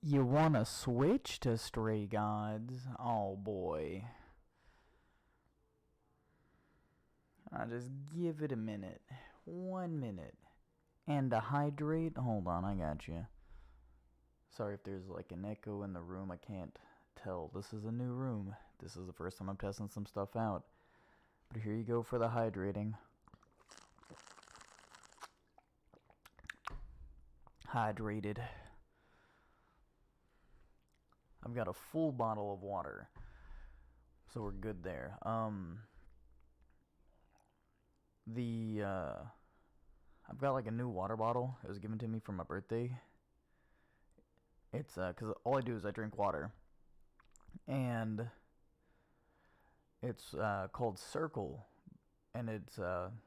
You wanna switch to Stray Gods? Oh boy. I'll just give it a minute. 1 minute. And to hydrate? Hold on, I got you. Sorry if there's like an echo in the room. I can't tell. This is a new room. This is the first time I'm testing some stuff out. But here you go for the hydrating. Hydrated. I've got a full bottle of water. So we're good there. I've got like a new water bottle. It was given to me for my birthday. It's because all I do is I drink water, and it's called Circle, and it's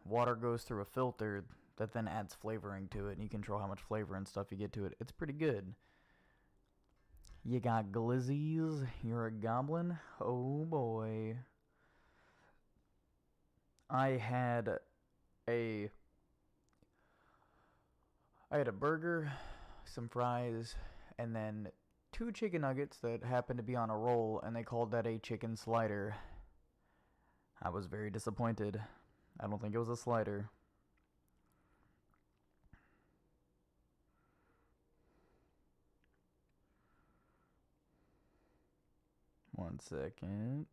water goes through a filter that then adds flavoring to it, and you control how much flavor and stuff you get to it. It's pretty good. You got glizzies. You're a goblin. Oh boy. I had a burger, some fries, and then 2 chicken nuggets that happened to be on a roll, and they called that a chicken slider. I was very disappointed. I don't think it was a slider. One second.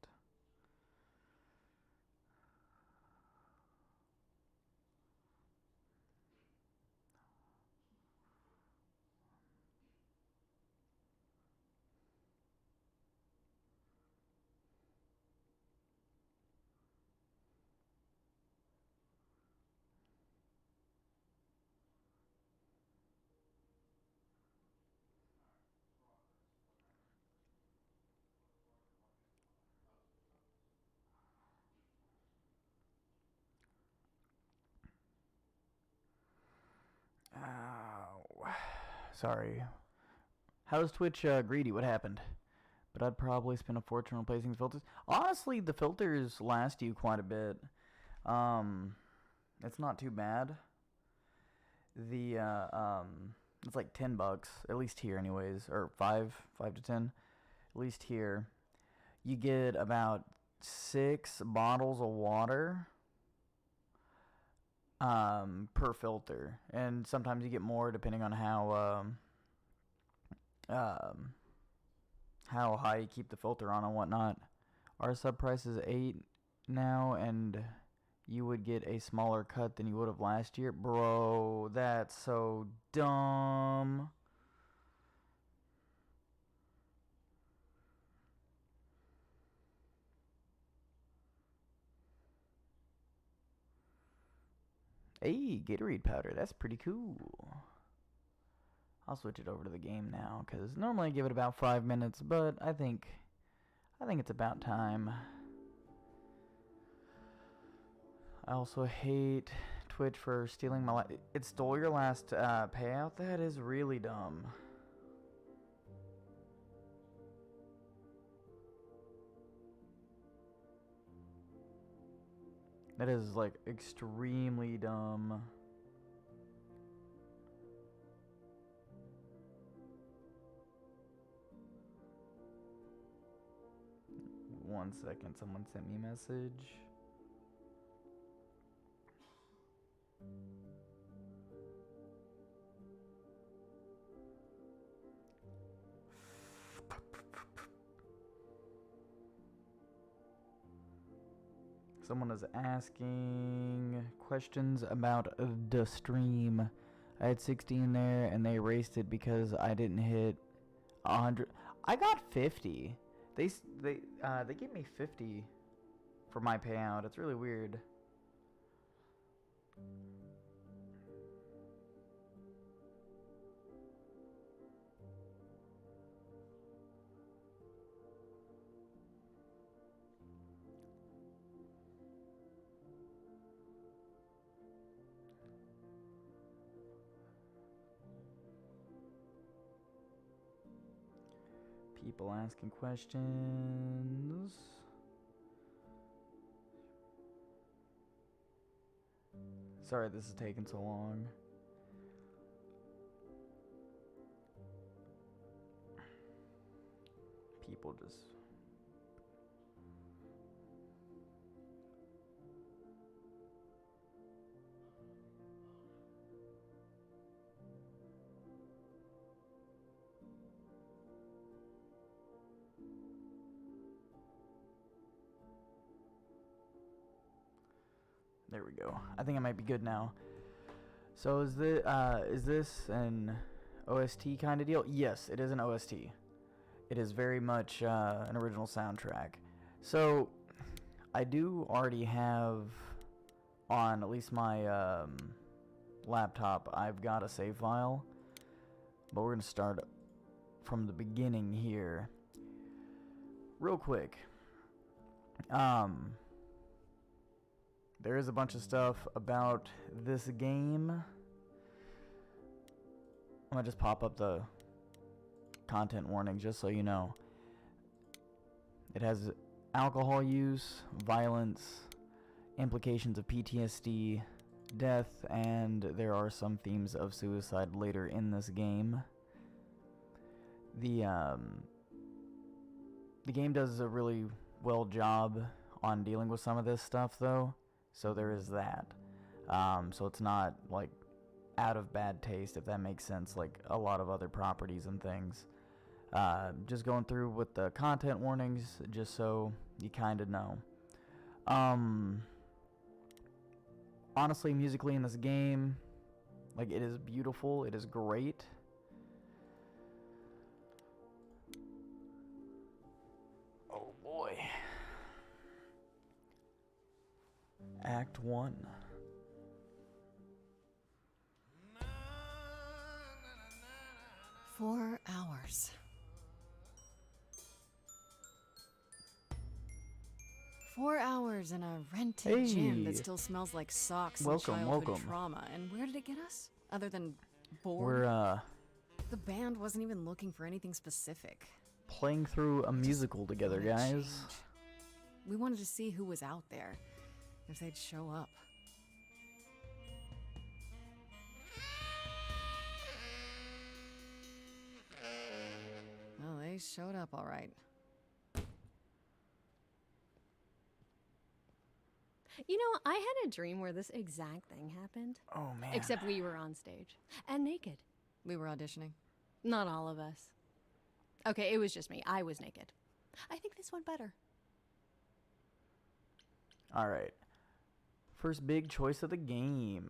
Ow. Sorry. How's Twitch greedy? What happened? But I'd probably spend a fortune replacing the filters. Honestly, the filters last you quite a bit. It's not too bad. The it's like $10, at least here anyways, or 5 to 10, at least here. You get about 6 bottles of water per filter, and sometimes you get more depending on how high you keep the filter on and whatnot. Our sub price is 8 now, and you would get a smaller cut than you would have last year. Bro, that's so dumb. Hey, Gatorade powder. That's pretty cool. I'll switch it over to the game now, because normally I give it about 5 minutes, but I think it's about time. I also hate Twitch for stealing my it stole your last payout? That is really dumb. That is like extremely dumb. One second, someone sent me a message. Someone is asking questions about the stream. I had 16 there, and they erased it because I didn't hit 100. I got 50. They gave me 50 for my payout. It's really weird. People asking questions. Sorry this is taking so long. people just... There we go. I think I might be good now. So is this an OST kind of deal? Yes, it is an OST. It is very much an original soundtrack. So I do already have on at least my laptop, I've got a save file, but we're gonna start from the beginning here real quick. There is a bunch of stuff about this game. I'm gonna just pop up the content warning just so you know. It has alcohol use, violence, implications of PTSD, death, and there are some themes of suicide later in this game. The game does a really well job on dealing with some of this stuff though. So there is that. So it's not like out of bad taste, if that makes sense, like a lot of other properties and things. Just going through with the content warnings, just so you kind of know. Honestly, musically in this game, like, it is beautiful. It is great. Oh boy. Act 1. Four hours. 4 hours in a rented gym that still smells like socks and childhood trauma. And where did it get us? Other than bored? The band wasn't even looking for anything specific. Playing through a musical together, guys. Change. We wanted to see who was out there, if they'd show up. Well, they showed up all right. You know, I had a dream where this exact thing happened. Oh, man. Except we were on stage. And naked. We were auditioning. Not all of us. Okay, it was just me. I was naked. I think this went better. Alright. First big choice of the game.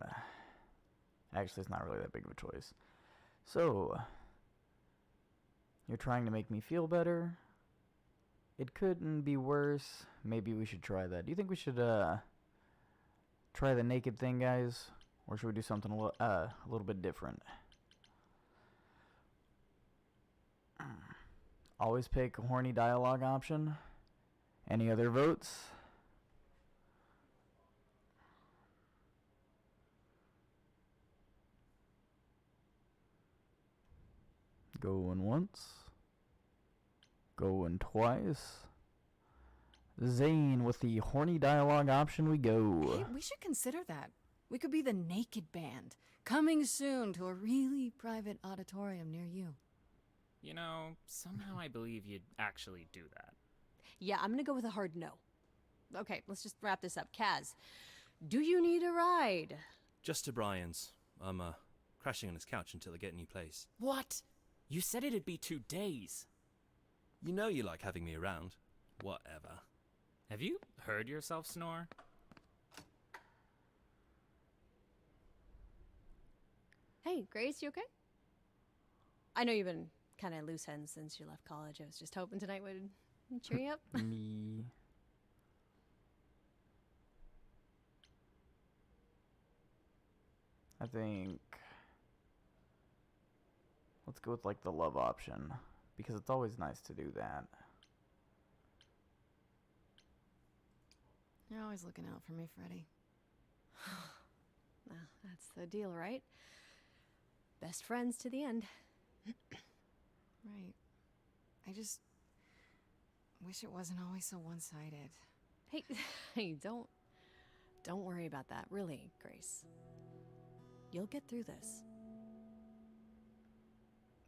Actually, it's not really that big of a choice. So, you're trying to make me feel better. It couldn't be worse. Maybe we should try that. Do you think we should try the naked thing, guys? Or should we do something a little bit different? Always pick a horny dialogue option. Any other votes? Going once. Going twice. Zane with the horny dialogue option we go. Hey, we should consider that. We could be the naked band. Coming soon to a really private auditorium near you. You know, somehow I believe you'd actually do that. Yeah, I'm gonna go with a hard no. Okay, let's just wrap this up. Kaz, do you need a ride? Just to Brian's. I'm crashing on his couch until I get a new place. What? You said it'd be 2 days. You know you like having me around. Whatever. Have you heard yourself snore? Hey, Grace, you okay? I know you've been kind of loose ends since you left college. I was just hoping tonight would cheer you up. Me. I think let's go with like the love option because it's always nice to do that. You're always looking out for me, Freddie. Well, that's the deal, right? Best friends to the end. Right. I just wish it wasn't always so one-sided. Hey, don't worry about that. Really, Grace. You'll get through this.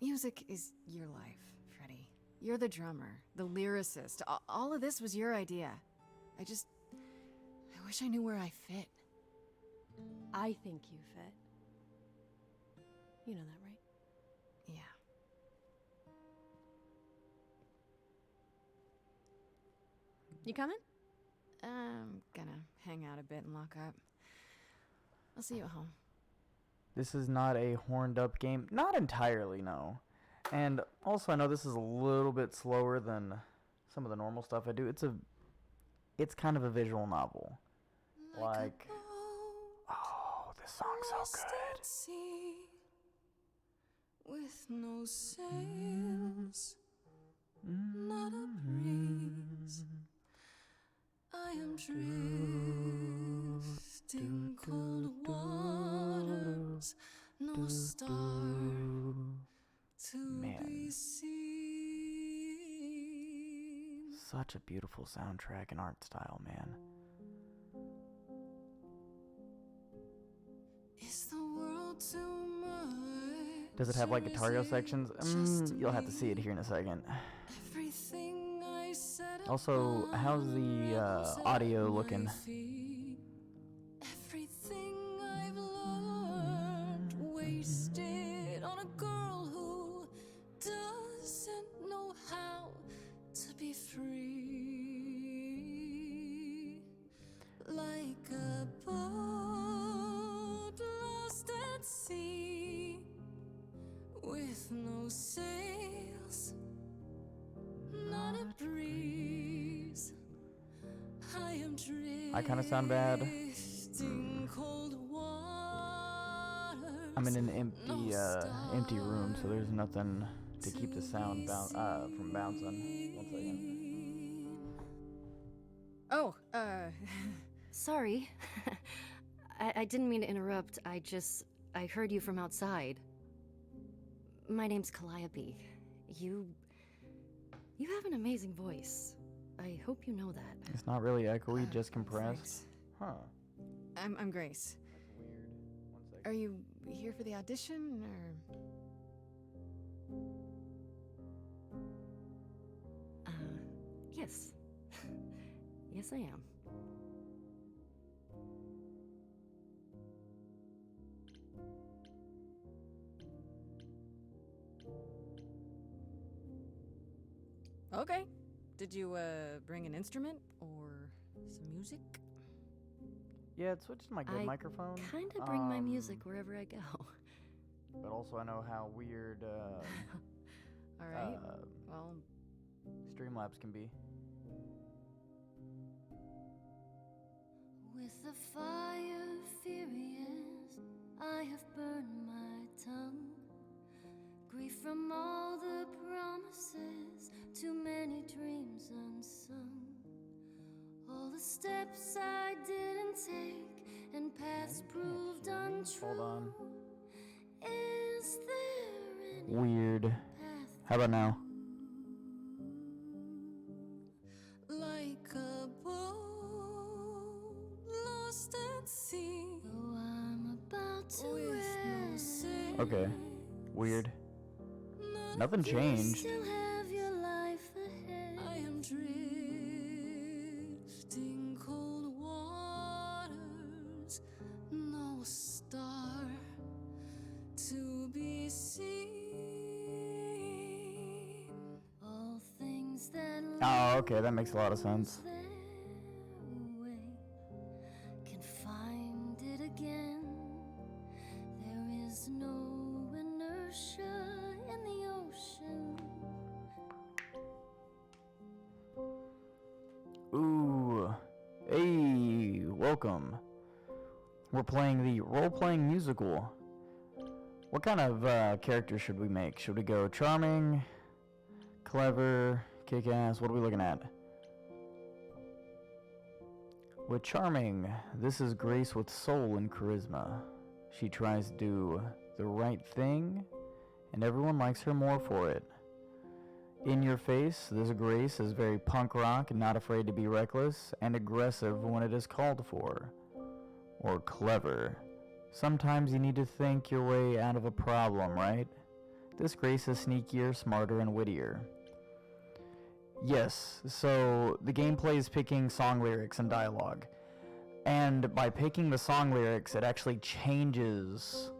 Music is your life, Freddie. You're the drummer, the lyricist. All of this was your idea. I wish I knew where I fit. I think you fit. You know that, right? Yeah. You coming? I'm gonna hang out a bit and lock up. I'll see you at home. This is not a horned up game. Not entirely, no. And also, I know this is a little bit slower than some of the normal stuff I do. It's kind of a visual novel. Like, oh, this song's so good. With no sails, not a breeze. I am drifting cold waters, no star to be seen. Such a beautiful soundtrack and art style, man. Is the world too much? Does it have like guitar sections? You'll have to see it here in a second. Everything I said. Also, how's the audio looking? Everything I've learned, wasted on a girl who doesn't know how to be free. Like a boat lost at sea, with no sails, not a breeze. I am drifting. I kind of sound bad. Cold waters, I'm in an empty room, so there's nothing to keep the sound from bouncing. 1 second. Oh, Sorry. I didn't mean to interrupt. I heard you from outside. My name's Calliope. You have an amazing voice. I hope you know that. It's not really echoey, just compressed. Huh. I'm Grace. That's weird. 1 second. Are you here for the audition, or? Yes. Yes, I am. Okay. Did you, bring an instrument or some music? Yeah, it switched to my good I microphone. Kinda bring my music wherever I go. But also I know how weird All right. Well, Streamlabs can be. With the fire furious, I have burned my tongue. Grief from all the promises, too many dreams unsung. All the steps I didn't take and paths proved untrue. Hold on. Is there any Weird. path? How about now? like a boat lost at sea. Oh, I'm about to With no rest. sail. Okay. Weird. None Nothing of changed. Still have your life ahead. I am drifting cold waters, no star to be seen. All things that Oh, okay, that makes a lot of sense. their way can find it again. There is no inertia in the ocean. Ooh. Hey, welcome. We're playing the role-playing musical. What kind of character should we make? Should we go charming, clever, kick-ass? What are we looking at? With charming, this is Grace with soul and charisma. She tries to do the right thing, and everyone likes her more for it. In your face, this Grace is very punk rock and not afraid to be reckless and aggressive when it is called for. Or clever. Sometimes you need to think your way out of a problem, right? This Grace is sneakier, smarter, and wittier. Yes, so the gameplay is picking song lyrics and dialogue. And by picking the song lyrics, it actually changes.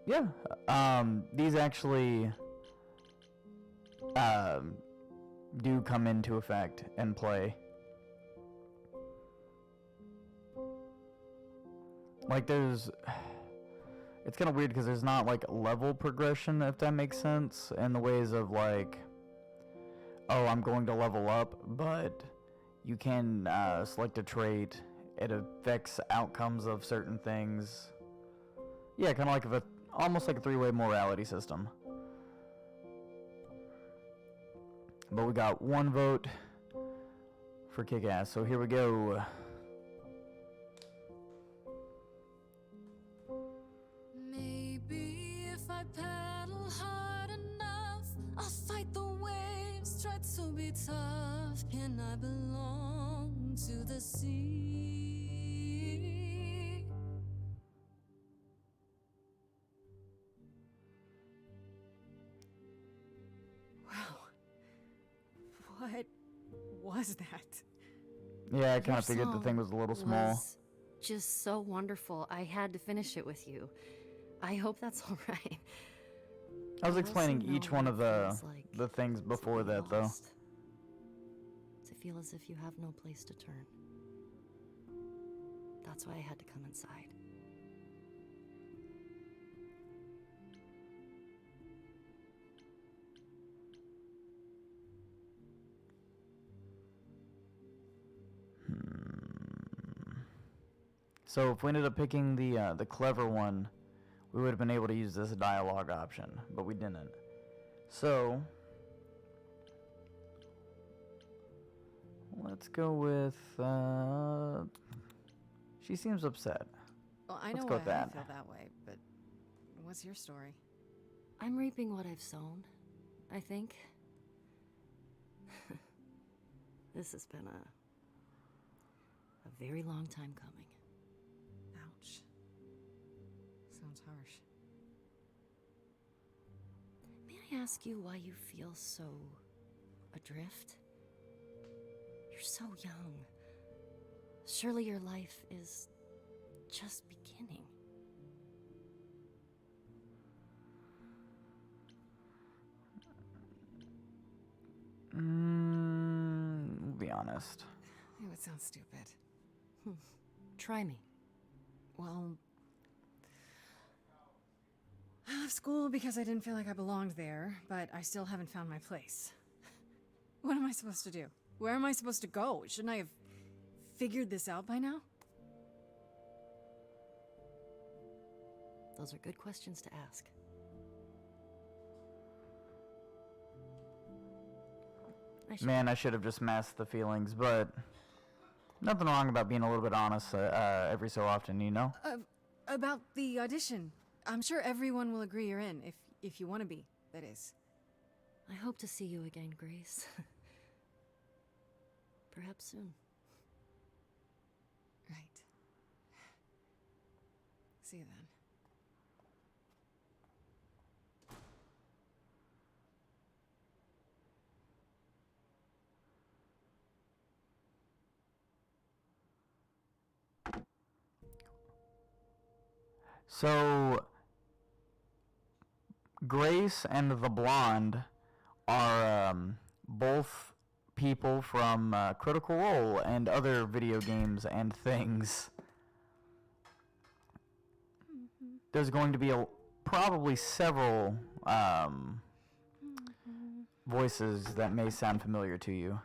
Yeah, these actually do come into effect and play. Like it's kind of weird because there's not like level progression, if that makes sense, in the ways of like, oh, I'm going to level up, but you can select a trait. It affects outcomes of certain things. Yeah, kind of like almost like a three-way morality system. But we got one vote for Kick-Ass, so here we go. Maybe if I paddle hard enough, I'll fight the waves, try to be tough. Can I belong to the sea? Wow. What was that? Yeah, I kind Your of figured the song thing was a little small. was just so wonderful. I had to finish it with you. I hope that's all right. I was explaining also each know one what of it feels like the things to before be that, though. lost. To feel as if you have no place to turn. That's why I had to come inside. So if we ended up picking the clever one, we would have been able to use this dialogue option, but we didn't. So let's go with she seems upset. Well, I Let's know go why with I that. feel that way, but what's your story? I'm reaping what I've sown, I think. This has been a very long time coming. Ouch. Sounds harsh. May I ask you why you feel so adrift? You're so young. Surely your life is just beginning. We'll be honest. It would sound stupid. Try me. Well, I left school because I didn't feel like I belonged there, but I still haven't found my place. What am I supposed to do? Where am I supposed to go? Shouldn't I have figured this out by now? Those are good questions to ask. Man, I should have just masked the feelings, but nothing wrong about being a little bit honest every so often, you know? About the audition. I'm sure everyone will agree you're in, if you want to be, that is. I hope to see you again, Grace. Perhaps soon. Right. See you then. So Grace and the blonde are both people from Critical Role and other video games and things. There's going to be probably several voices that may sound familiar to you.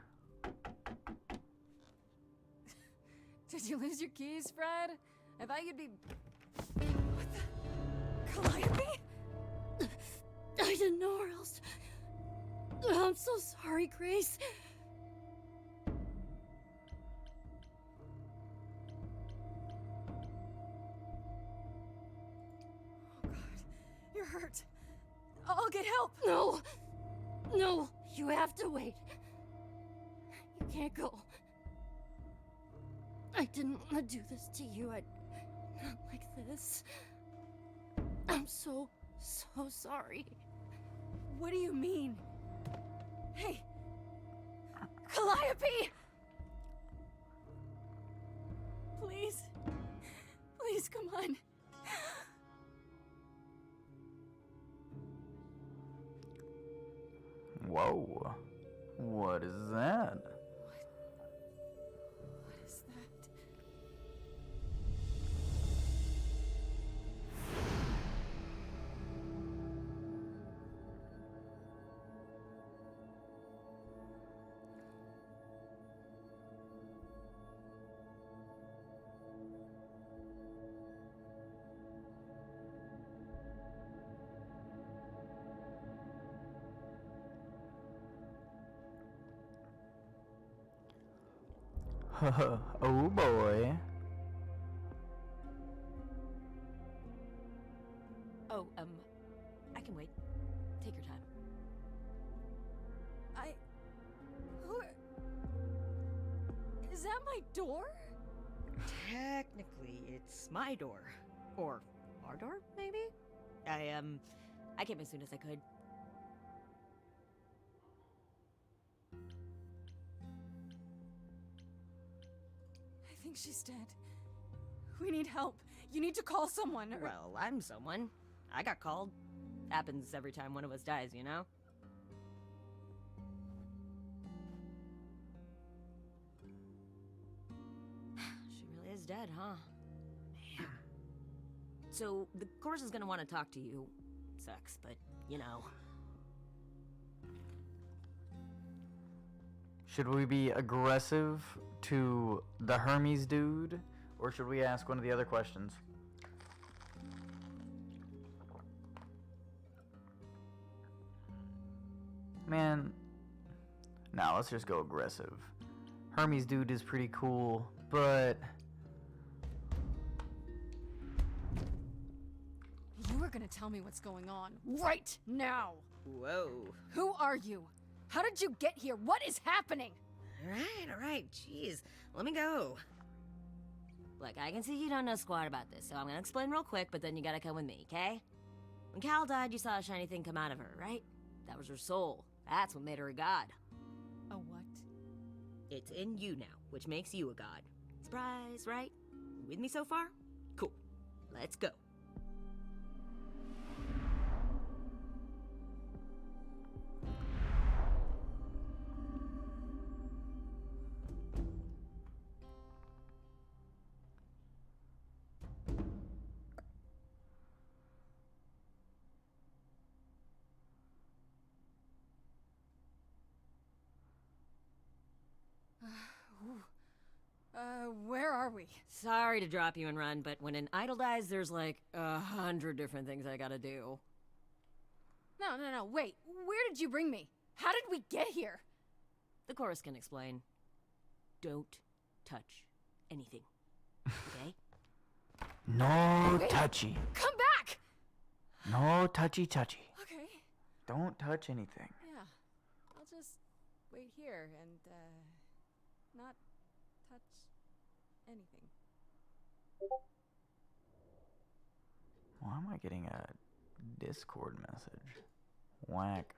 Did you lose your keys, Fred? I thought you'd be... What the... Calliope? I didn't know where else. I'm so sorry, Grace. Oh, God. You're hurt. I'll get help. No. No, you have to wait. You can't go. I didn't want to do this to you. Not like this. I'm so sorry. What do you mean? Hey! Calliope! Please. Please, come on. Whoa. What is that? What is that? Oh boy. Oh, I can wait. Take your time. Is that my door? Technically, it's my door. Or our door, maybe? I came as soon as I could. I think she's dead. We need help. You need to call someone. Well, I'm someone. I got called. Happens every time one of us dies, you know? She really is dead, huh? Man. So, the course is gonna want to talk to you. Sucks, but, you know. Should we be aggressive to the Hermes dude, or should we ask one of the other questions? Man, nah, let's just go aggressive. Hermes dude is pretty cool, but You are gonna tell me what's going on right now. Whoa. Who are you? How did you get here? What is happening? Alright, jeez. Let me go. Look, I can see you don't know squat about this, so I'm gonna explain real quick, but then you gotta come with me, okay? When Cal died, you saw a shiny thing come out of her, right? That was her soul. That's what made her a god. A what? It's in you now, which makes you a god. Surprise, right? You with me so far? Cool. Let's go. Where are we? Sorry to drop you and run, but when an idol dies, there's like 100 different things I gotta do. No, wait. Where did you bring me? How did we get here? The chorus can explain. Don't touch anything. Okay? no Wait. touchy. Come back! No touchy. Okay. Don't touch anything. Yeah. I'll just wait here and, not touch anything. Why am I getting a Discord message? Whack.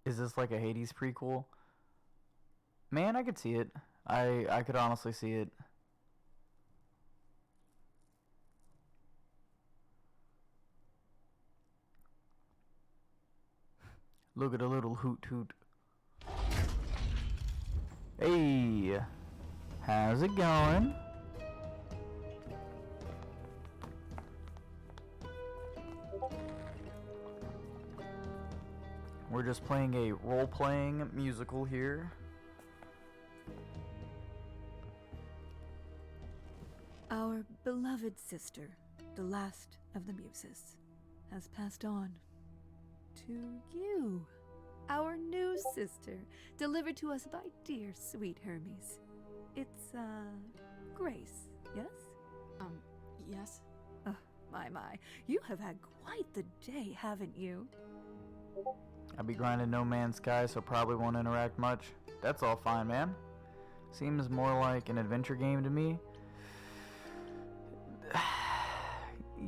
Is this like a Hades prequel? Man, I could see it. I could honestly see it. Look at a little hoot. Hey, how's it going? We're just playing a role-playing musical here. Our beloved sister, the last of the muses, has passed on to you, our new sister, delivered to us by dear sweet Hermes. It's, Grace, yes? Yes? Oh, my. You have had quite the day, haven't you? I'll be grinding No Man's Sky, so probably won't interact much. That's all fine, man. Seems more like an adventure game to me.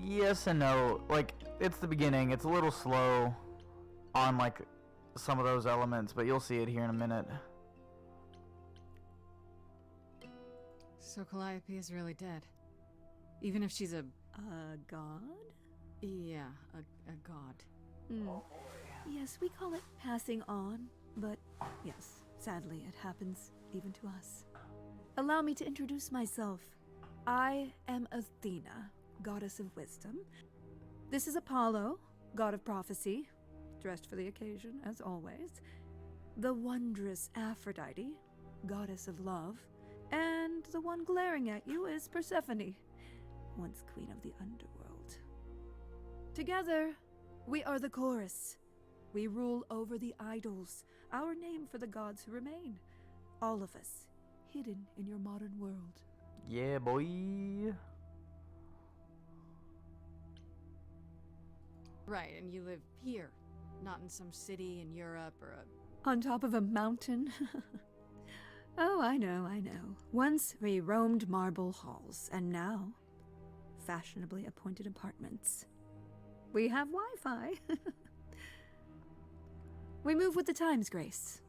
Yes and no. Like, it's the beginning. It's a little slow on, like, some of those elements, but you'll see it here in a minute. So Calliope is really dead. Even if she's a god? Yeah, a god. Yes, we call it passing on, but yes, sadly it happens even to us. Allow me to introduce myself. I am Athena, goddess of wisdom. This is Apollo, god of prophecy, dressed for the occasion, as always. The wondrous Aphrodite, goddess of love. And the one glaring at you is Persephone, once queen of the underworld. Together, we are the chorus. We rule over the idols, our name for the gods who remain. All of us, hidden in your modern world. Yeah, boy. Right, and you live here, not in some city in Europe or a... On top of a mountain? Oh, I know. Once we roamed marble halls, and now, fashionably appointed apartments. We have Wi-Fi. We move with the times, Grace.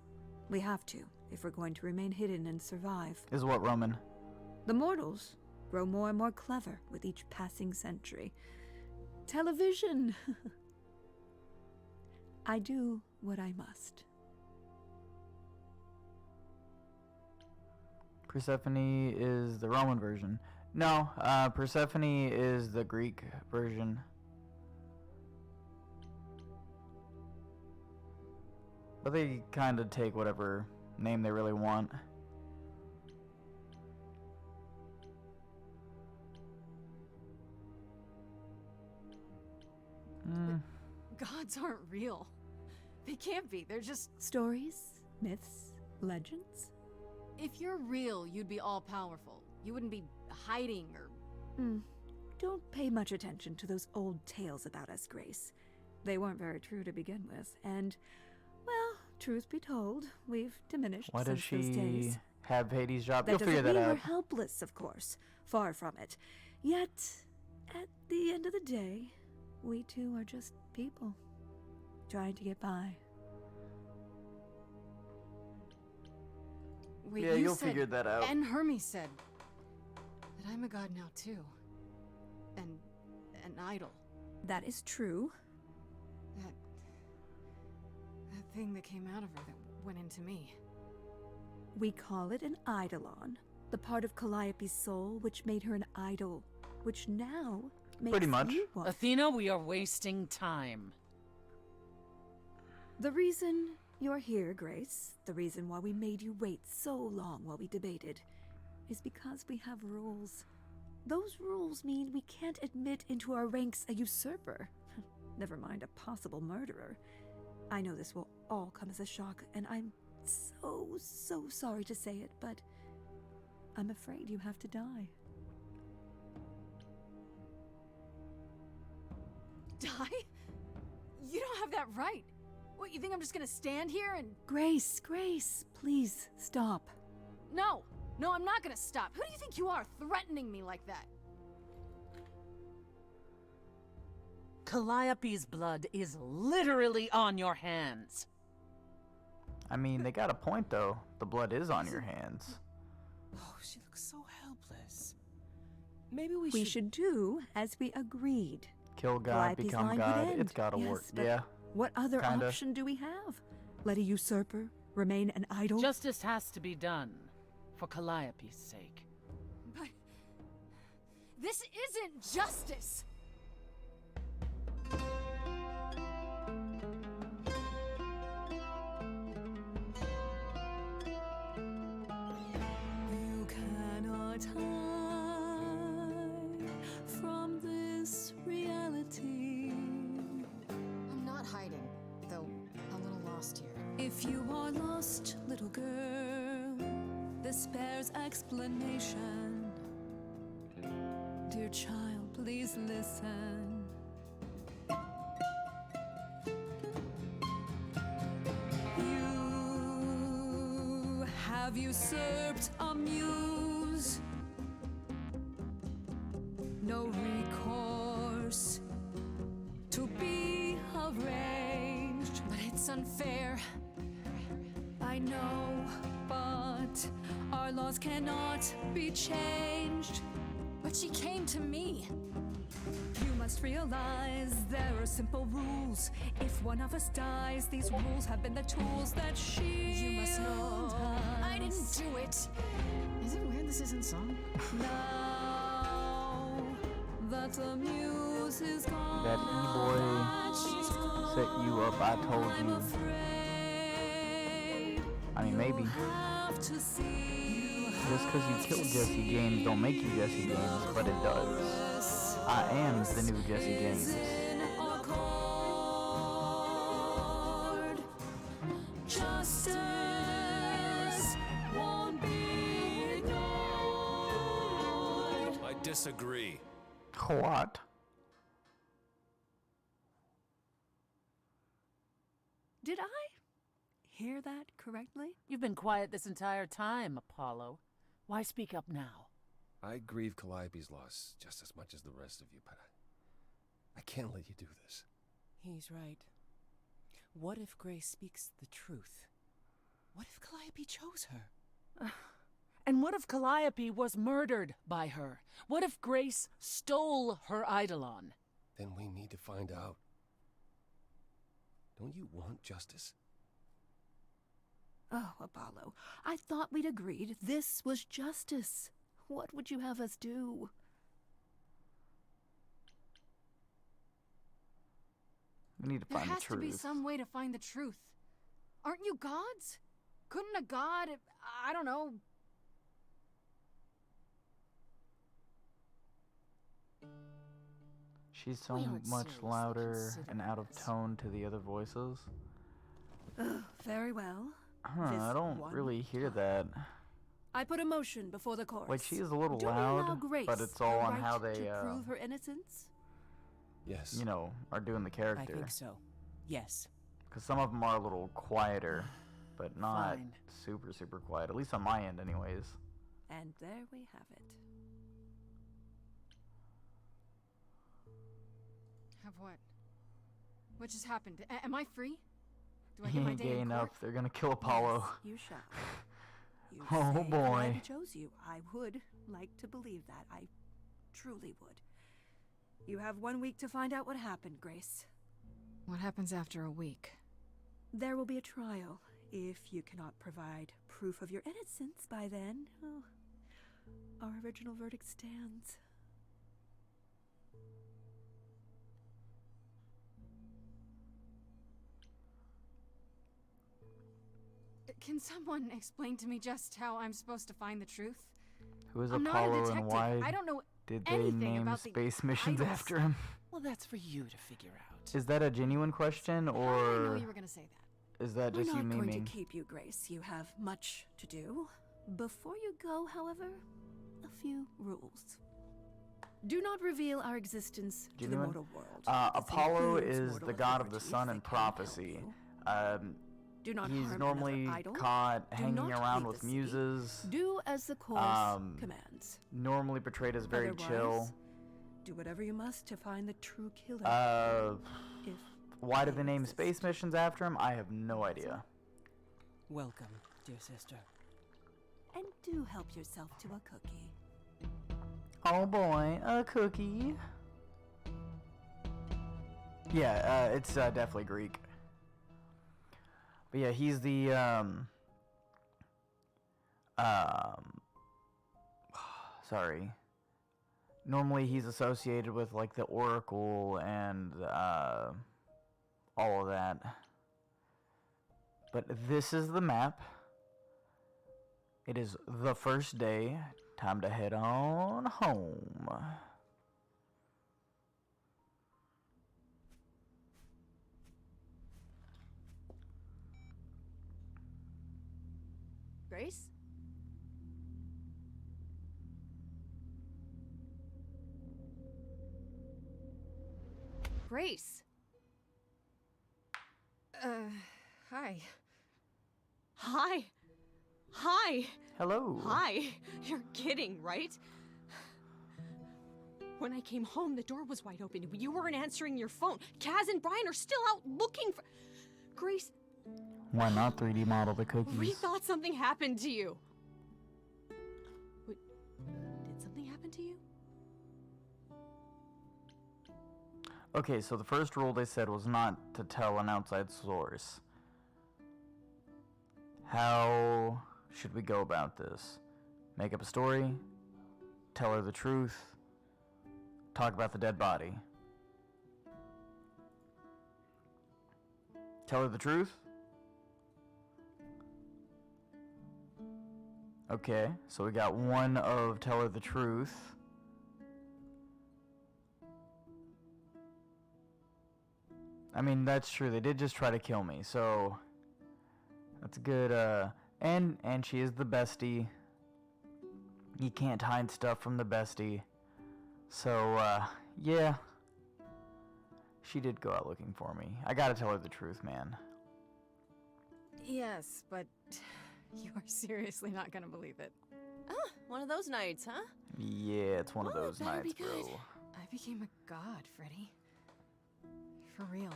We have to, if we're going to remain hidden and survive. Is what, Roman? The mortals grow more and more clever with each passing century. Television! I do what I must. Persephone is the Roman version. No, Persephone is the Greek version. But they kind of take whatever name they really want. Gods aren't real. They can't be. They're just... Stories, myths, legends. If you're real, you'd be all-powerful. You wouldn't be hiding or... Don't pay much attention to those old tales about us, Grace. They weren't very true to begin with, and, well, truth be told, we've diminished Why does since those she days. have Hades' job? That You'll figure doesn't that mean out. we're helpless, of course. Far from it. Yet, at the end of the day, we too are just people, trying to get by. Wait, Yeah, you you'll said, figure that out. And Hermes said that I'm a god now too. And an idol. That is true. That thing that came out of her that went into me. We call it an eidolon, the part of Calliope's soul which made her an idol, which now makes Pretty much. you one. Athena, we are wasting time. The reason you're here, Grace, the reason why we made you wait so long while we debated, is because we have rules. Those rules mean we can't admit into our ranks a usurper. Never mind a possible murderer. I know this will all come as a shock, and I'm so sorry to say it, but I'm afraid you have to die. Die? You don't have that right. What, you think I'm just gonna stand here and... Grace, please stop. No, I'm not gonna stop. Who do you think you are, threatening me like that? Calliope's blood is literally on your hands. I mean, they got a point, though. The blood is on your hands. Oh, she looks so helpless. Maybe We should do as we agreed. Kill God, Calliope's become line would God. end. It's gotta Yes, work. but Yeah. What other Kinda. option do we have? Let a usurper remain an idol? Justice has to be done, for Calliope's sake. But... this isn't justice! You cannot hide from this reality. I'm not hiding, though a little lost here. If you are lost, little girl, this bears explanation. Dear child, please listen. You have usurped a muse. No recourse I know, but our laws cannot be changed. But she came to me. You must realize there are simple rules. If one of us dies, these rules have been the tools that You must know. us. I didn't do it. Is it weird this isn't song? Now that the muse is gone, That E-boy set you up, I told I'm you. afraid I mean, maybe. have to see. Just because you killed Jesse James don't make you Jesse James, but it does. I am the new Jesse James. In accord. Justice won't be ignored. I disagree. What? Did I hear that correctly? You've been quiet this entire time, Apollo. Why speak up now? I grieve Calliope's loss just as much as the rest of you, but I can't let you do this. He's right. What if Grace speaks the truth? What if Calliope chose her? And what if Calliope was murdered by her? What if Grace stole her Eidolon? Then we need to find out. Don't you want justice? Oh, Apollo, I thought we'd agreed this was justice. What would you have us do? We need to There find the has to truth. be some way to find the truth. Aren't you gods? Couldn't a god, I don't know... She's so We aren't much seriously louder and considering out of this. tone to the other voices. Very well. Huh, This I don't one really hear time. that. I put a motion before the chorus. Like, she is a little Do we allow loud, Grace but it's the all on right how they, to prove her innocence? Yes. you know, are doing the I character. think so. Yes. Because some of them are a little quieter, but not Fine. super, super quiet. At least on my end, anyways. And there we have it. Have what? What just happened? Am I free? Do I He get my ain't day gay in court? enough. They're gonna kill Apollo. Yes, you shall. You Oh, say boy. Calliope chose you. I would like to believe that. I truly would. You have 1 week to find out what happened, Grace. What happens after a week? There will be a trial. If you cannot provide proof of your innocence by then, oh, our original verdict stands. Can someone explain to me just how I'm supposed to find the truth? Who is I'm not a Apollo and detective. why I don't know did they anything name about the space missions idols. after him? Well, that's for you to figure out. Is that a genuine question, How did I know or you were gonna say that? is that We're just you not going to memeing? keep you, Grace. You have much to do. Before you go, however, a few rules. Do not reveal our existence to the Genuine? mortal world. This Apollo includes is mortal the god of the authority, sun if and they can help prophecy. you. Do not He's harm normally another idol. caught Do hanging not around leave with the city. muses. Do as the chorus commands. Normally portrayed as very chill. Otherwise, do whatever you must to find the true killer. If Why do they they name exist. space missions after him? I have no idea. Welcome, dear sister. And do help yourself to a cookie. Oh boy, a cookie. Yeah, it's definitely Greek. But yeah, he's the sorry. Normally he's associated with like the Oracle and all of that. But this is the map. It is the first day. Time to head on home. Grace? Grace? Hi. Hi. Hi. Hello. Hi. You're kidding, right? When I came home, the door was wide open. You weren't answering your phone. Kaz and Brian are still out looking for... Grace, Why not 3D model the cookies? We thought something happened to you. Wait, did something happen to you? Okay, so the first rule they said was not to tell an outside source. How should we go about this? Make up a story? Tell her the truth? Talk about the dead body? Tell her the truth? Okay, so we got one of tell her the truth. I mean, that's true. They did just try to kill me, so that's good. And she is the bestie. You can't hide stuff from the bestie. So, yeah. She did go out looking for me. I gotta tell her the truth, man. Yes, but you are seriously not gonna believe it. Ah, one of those nights, huh? Yeah, it's one of those better nights, be good. bro. I became a god, Freddy. For real.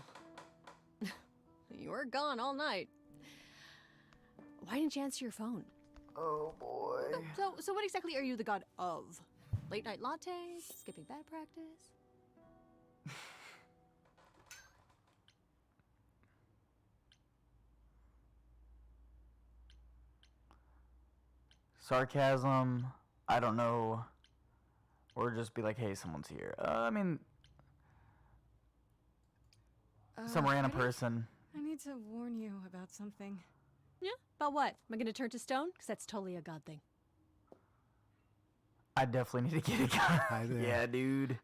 You were gone all night. Why didn't you answer your phone? Oh, boy. So what exactly are you the god of? Late night lattes? Skipping bad practice? Sarcasm, I don't know. Or just be like, hey, someone's here. I mean, some random Freddy? person. I need to warn you about something. Yeah? About what? Am I gonna turn to stone? Because that's totally a god thing. I definitely need to get a gun. Hi there. Yeah, dude.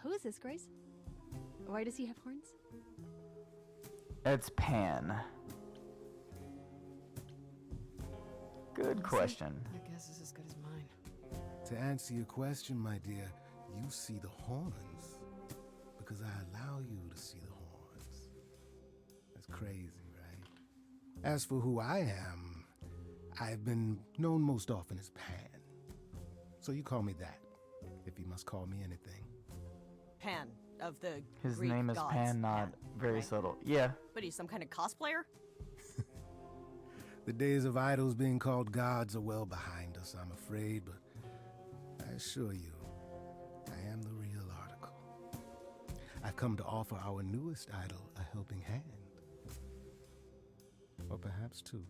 Who is this, Grace? Why does he have horns? It's Pan. Good question. Your guess is as good as mine. To answer your question, my dear, you see the horns because I allow you to see the horns. That's crazy, right? As for who I am, I've been known most often as Pan. So you call me that, if you must call me anything. Pan of the His Greek name is gods. Pan, not very right? subtle. Yeah. But he's some kind of cosplayer? The days of idols being called gods are well behind us, I'm afraid, but I assure you, I am the real article. I've come to offer our newest idol a helping hand. Or perhaps two.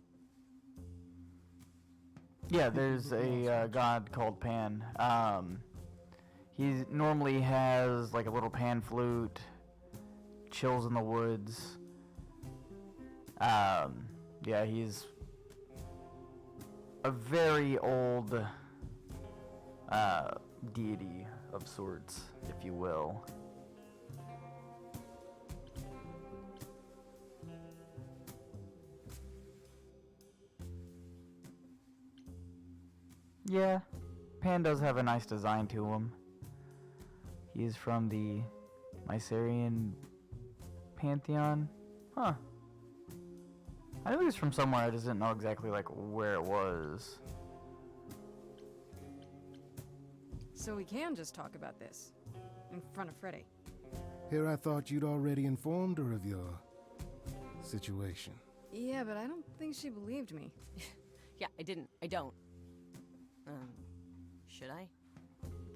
Yeah, there's a god called Pan. He normally has like a little pan flute, chills in the woods. Yeah, he's a very old deity of sorts, if you will. Yeah, Pan does have a nice design to him. He's from the Mycerian Pantheon. Huh. I knew he was from somewhere, I just didn't know exactly like where it was. So we can just talk about this in front of Freddy. Here I thought you'd already informed her of your situation. Yeah, but I don't think she believed me. Yeah, I didn't. I don't. Should I?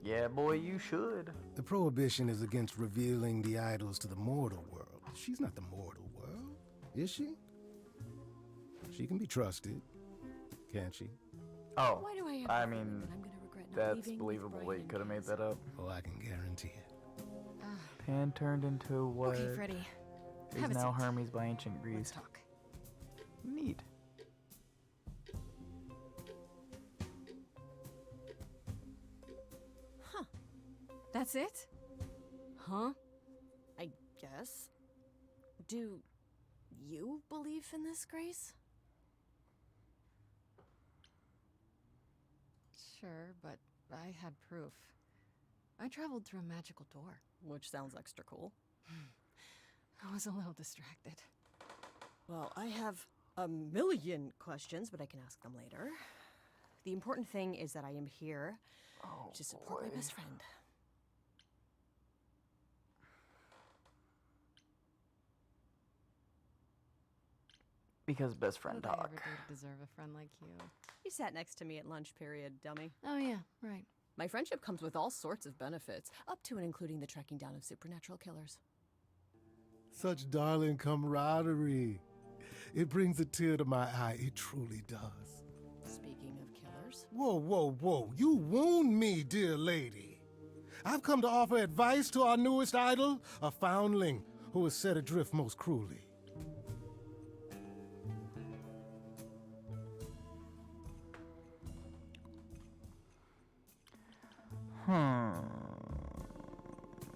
Yeah, boy, you should. The prohibition is against revealing the idols to the mortal world. She's not the mortal world, is she? She can be trusted, can't she? Oh, Why do I have I the mean, feeling that I'm gonna regret not that's leaving with believable Brian that you and could have made Kaz? that up. Oh, I can guarantee it. Pan turned into what Okay, Freddy. is Have a now seat. Hermes by ancient Greece. Let's talk. Neat. That's it? Huh? I guess. Do you believe in this, Grace? Sure, but I had proof. I traveled through a magical door. Which sounds extra cool. I was a little distracted. Well, I have a million questions, but I can ask them later. The important thing is that I am here to support my best friend. Because best friend What did I ever talk. do to deserve a friend like you? You sat next to me at lunch period, dummy. Oh yeah, right. My friendship comes with all sorts of benefits, up to and including the tracking down of supernatural killers. Such darling camaraderie. It brings a tear to my eye. It truly does. Speaking of killers. Whoa, whoa, whoa. You wound me, dear lady. I've come to offer advice to our newest idol, a foundling who was set adrift most cruelly.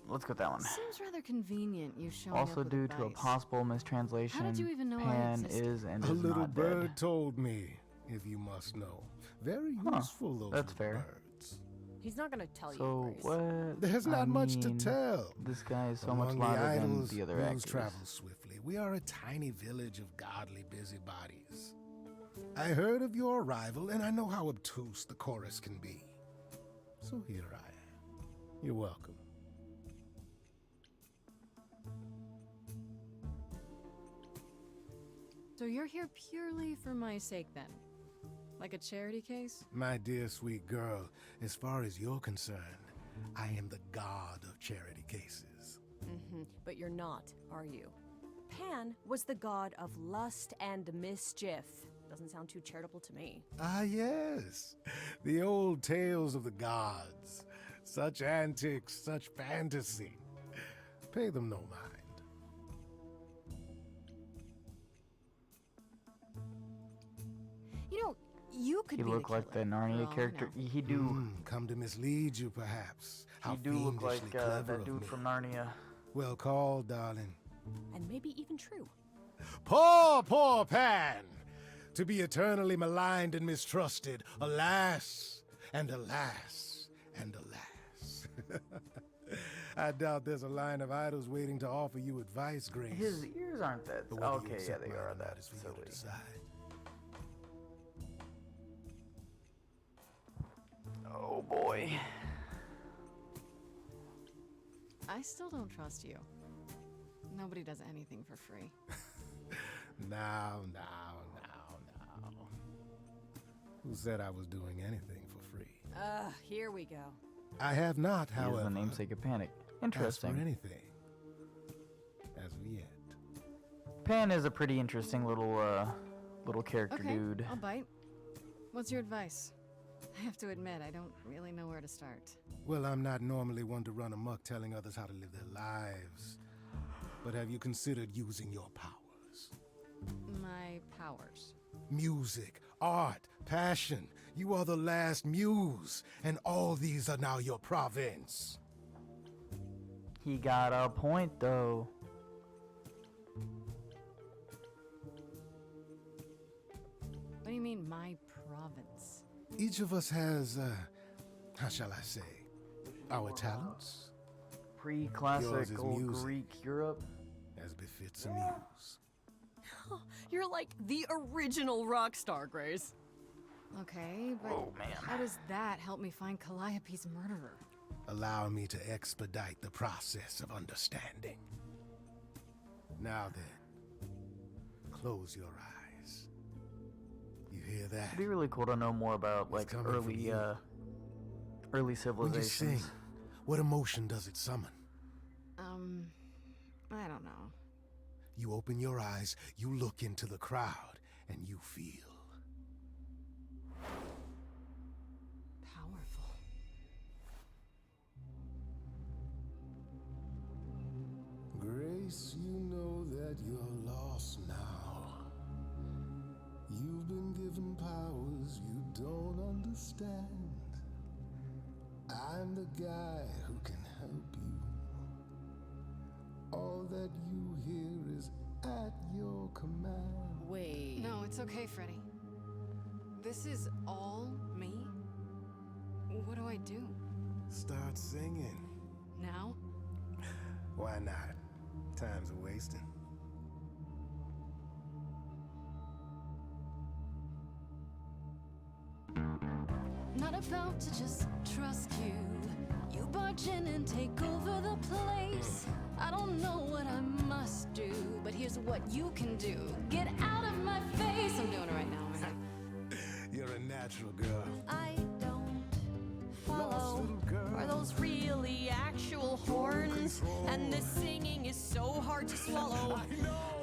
Let's get that one. Seems rather convenient you showing Also, up with due to a advice. possible mistranslation, How did you even know I Pan existed? is and A is little not bird dead. told me, if you must know. Very useful, those That's little fair. birds. He's not gonna tell So you, Grace. what? There's I not much to mean, tell. This guy is so much Among louder the than idols, the other news actors. travels swiftly. We are a tiny village of godly busybodies. I heard of your arrival, and I know how obtuse the chorus can be. So here I am. You're welcome. So you're here purely for my sake then? Like a charity case? My dear sweet girl, as far as you're concerned, I am the god of charity cases. But you're not, are you? Pan was the god of lust and mischief. Doesn't sound too charitable to me. Ah, yes. The old tales of the gods. Such antics, such fantasy. Pay them no mind. You know, you could He be looked the like the killer, for Narnia all I character. know. He do. Come to mislead you, perhaps. How He do look like fiendishly clever that of dude me. from Narnia. Well called, darling. And maybe even true. Poor, poor Pan! To be eternally maligned and mistrusted. Alas, and alas, and alas. I doubt there's a line of idols waiting to offer you advice, Grace. His ears aren't that. But whether you Okay, yeah, accept they mine are or not that is for you silly. to decide. Oh boy. I still don't trust you. Nobody does anything for free. Now. Who said I was doing anything for free? Here we go. I have not, He however, is the namesake of Panic. asked for Interesting. anything. As of yet. Pan is a pretty interesting little character Okay, dude. I'll bite. What's your advice? I have to admit, I don't really know where to start. Well, I'm not normally one to run amok telling others how to live their lives. But have you considered using your powers? My powers. Music, art, passion. You are the last muse, and all these are now your province. He got a point though. What do you mean, my province? Each of us has, how shall I say, our talents, Yours Pre-classical is music. Greek Europe. as befits a muse. You're like the original rock star, Grace. Okay, but Oh, man. how does that help me find Calliope's murderer? Allow me to expedite the process of understanding. Now then, close your eyes. You hear that? It'd be really cool to know more about like coming from early you. early When you civilizations. sing, what emotion does it summon? I don't know. You open your eyes, you look into the crowd, and you feel. Powerful. Grace, you know that you're lost now. You've been given powers you don't understand. I'm the guy who can help you. All that you hear is at your command. Wait. No, it's okay, Freddy. This is all me? What do I do? Start singing. Now? Why not? Time's a wasting. Not about to just trust you. You bought march in and take over the place. I don't know what I must do, but here's what you can do. Get out of my face. I'm doing it right now. You're a natural girl. I don't follow. Are those really actual horns? And this singing is so hard to swallow.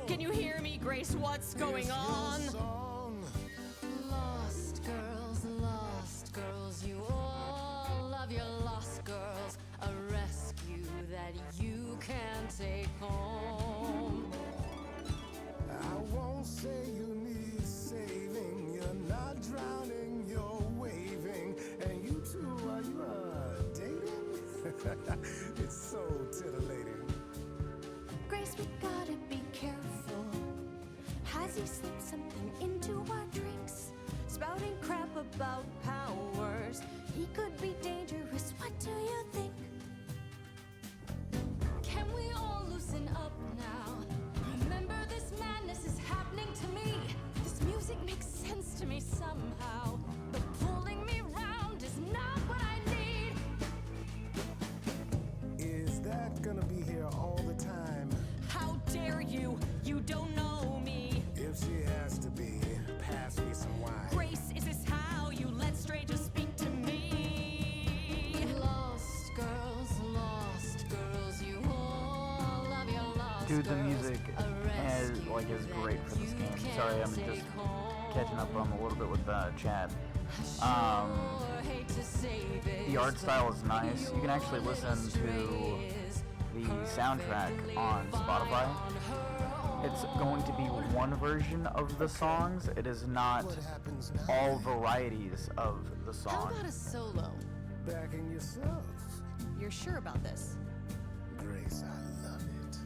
Can you hear me, Grace? What's going on? Lost girls, you all love your lost girls. A rescue that you can take home. I won't say you need saving. You're not drowning, you're waving. And you two, are you dating? It's so titillating. Grace, we gotta be careful. Has he slipped something into our drinks? Spouting crap about powers. He could be dangerous. What do you think? Can we all loosen up now? Remember, this madness is happening to me. This music makes sense to me somehow. But pulling me round is not what I need. Is that gonna be here all the time? How dare you? You don't know me. If she has to be, pass me some wine. Grace, is this how you let strangers speak to me? Lost girls, you all love your lost Dude, the girls. music is great for this game. Sorry, I'm just catching up on a little bit with the chat. The art style is nice. You can actually listen to the soundtrack on Spotify. It's going to be one version of the songs. It is not all varieties of the How song. about a solo? Backing yourself. You're sure about this? Grace, I love it.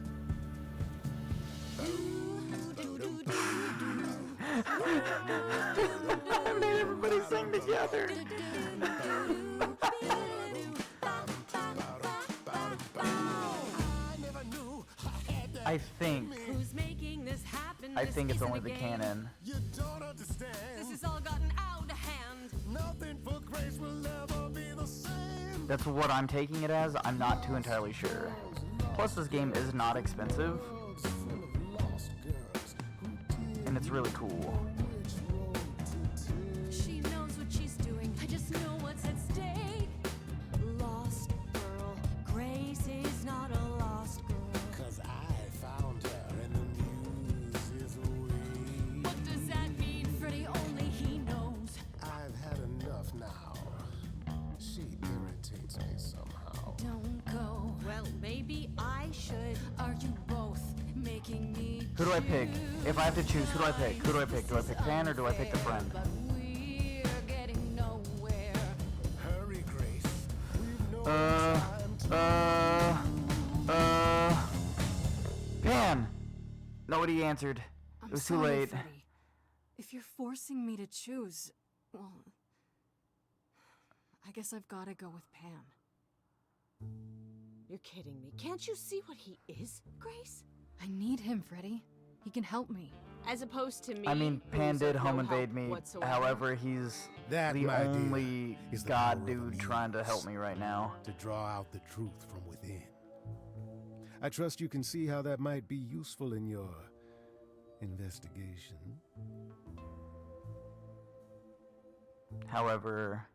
Made everybody sing together. I think Who's making this happen? I This think it's isn't only a the game. canon. You don't understand. This has all gotten out of hand. Nothing for Grace will ever be the same. That's what I'm taking it as. I'm not too entirely sure. Plus, this game is not expensive, Full of lost girls who did and it's really cool. which road to take. She knows what she's doing. I just know what's at stake. Lost girl. Grace is not a lost girl. 'Cause I found her and the news is away. What does that mean, Freddy? Only he knows. I've had enough now. She irritates me somehow. Don't go. Well, maybe I should. Are you both making me Who do I pick? If I have to choose, who do I pick? Who do I pick? Do I pick Pan or do I pick the friend? But we're getting nowhere. Hurry, Grace. We've no Uh, time to Pan! Nobody answered. I'm It was too sorry, late. Freddy. If you're forcing me to choose, well, I guess I've got to go with Pan. You're kidding me. Can't you see what he is, Grace? I need him, Freddy. He can help me. As opposed to me. I mean, Pan who's did of home no invade help me. whatsoever. However, he's That, the my dear, only is the god power of a dude trying to muse. help me right now. to draw out the truth from within. I trust you can see how that might be useful in your investigation. However,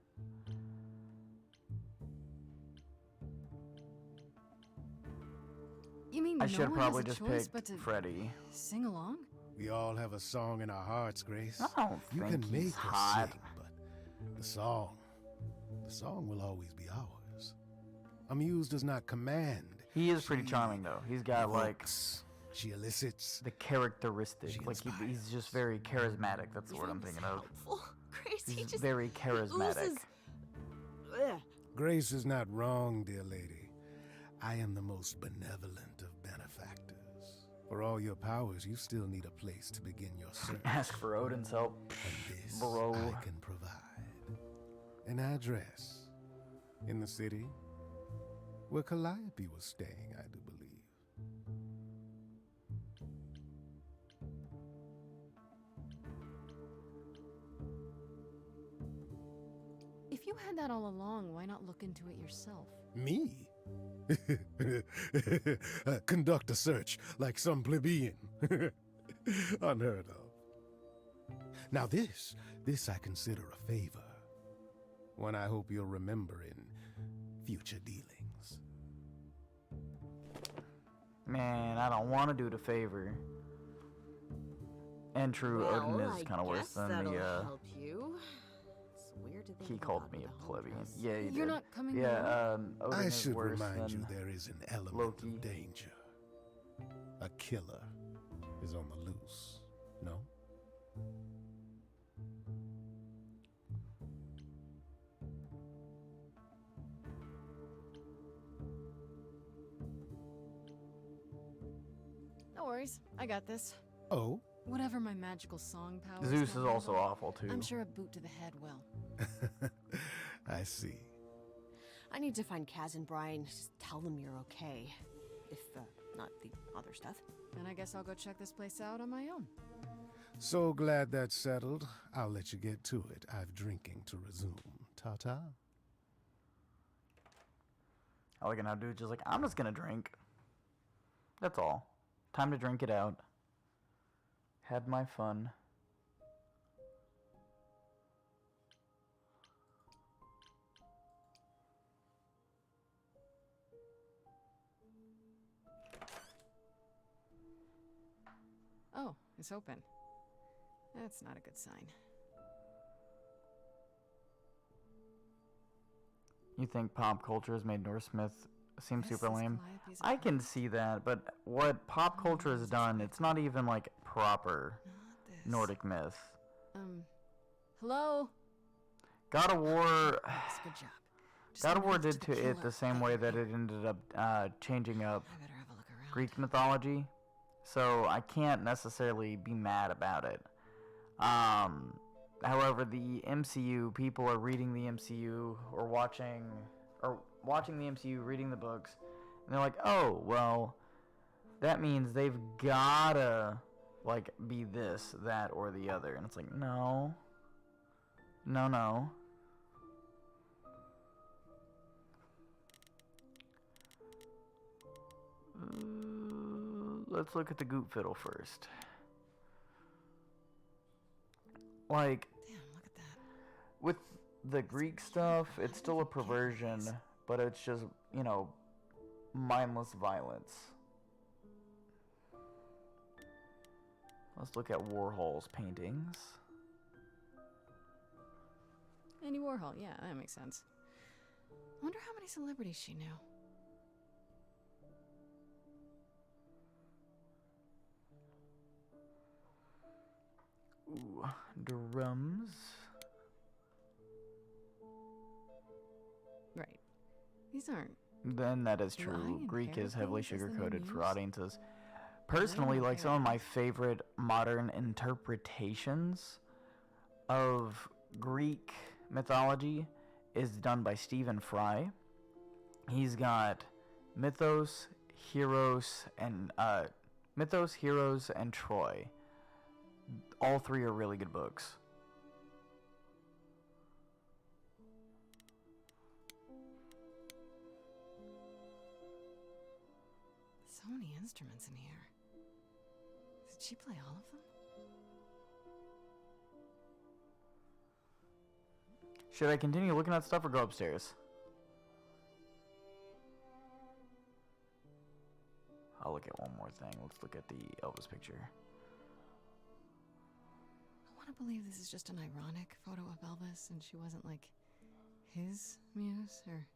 You mean I no should have one probably has a just choice but picked to Freddy. sing along? We all have a song in our hearts, Grace. I don't You think can make he's us hot. sing, but the song will always be ours. A muse does not command. He is pretty charming though. He's got like evokes. She elicits. the characteristic. She Like he's inspires. just very charismatic. That's the word I'm He's thinking of. helpful. Grace, he He's just very charismatic. oozes- Ugh. Grace is not wrong, dear lady. I am the most benevolent of benefactors. For all your powers, you still need a place to begin your search. Ask for Odin's help. And this Bro. I can provide. An address in the city where Calliope was staying, I do believe. If you had that all along, why not look into it yourself? Me? Conduct a search like some plebeian. Unheard of. Now this I consider a favor. One I hope you'll remember in future dealings. Man, I don't want to do the favor. And true, Well, Odin is I kind of worse guess than that'll the, help you. It's weird to think he of called Loki me the a whole plebeian. dress. Yeah, he did. You're not coming Yeah, Odin I is should worse remind you than there is an element Loki. of danger. A killer is on the loose, no? No worries, I got this. Oh? Whatever my magical song powers. Zeus can is also handle, awful too. I'm sure a boot to the head will. I see. I need to find Kaz and Brian. Just tell them you're okay. If, not the other stuff. And I guess I'll go check this place out on my own. So glad that's settled. I'll let you get to it. I've drinking to resume. Ta-ta. I like it now, dude. Just like, I'm just gonna drink. That's all. Time to drink it out. Had my fun. Oh, it's open. That's not a good sign. You think pop culture has made Norse myth seem This super is lame? Calliope's I can see that, but what pop culture has done, it's not even like proper Not this. Nordic myth. Hello? God of War. Yes, good job. Just God of go War back to did to it killer. the same way that it ended up changing up I better have a look around. Greek mythology, so I can't necessarily be mad about it. However, the MCU, people are reading the MCU or watching the MCU, reading the books, and they're like, oh, well, that means they've gotta, like, be this, that, or the other. And it's like, no. No. Let's look at the Goop Fiddle first. Like, Damn, look at that. with the Greek stuff, it's still a perversion, but it's just, you know, mindless violence. Let's look at Warhol's paintings. Andy Warhol, yeah, that makes sense. Wonder how many celebrities she knew. Ooh, drums. Right. These aren't. Then that is Do true. I Greek inherit is heavily things as the new sugar-coated for muse? audiences. Personally, like some of inherit my favorite modern interpretations of Greek mythology is done by Stephen Fry. He's got Mythos, Heroes, and Troy. All three are really good books. So many instruments in here. Did she play all of them? Should I continue looking at stuff or go upstairs? I'll look at one more thing. Let's look at the Elvis picture. I want to believe this is just an ironic photo of Elvis and she wasn't like his muse or.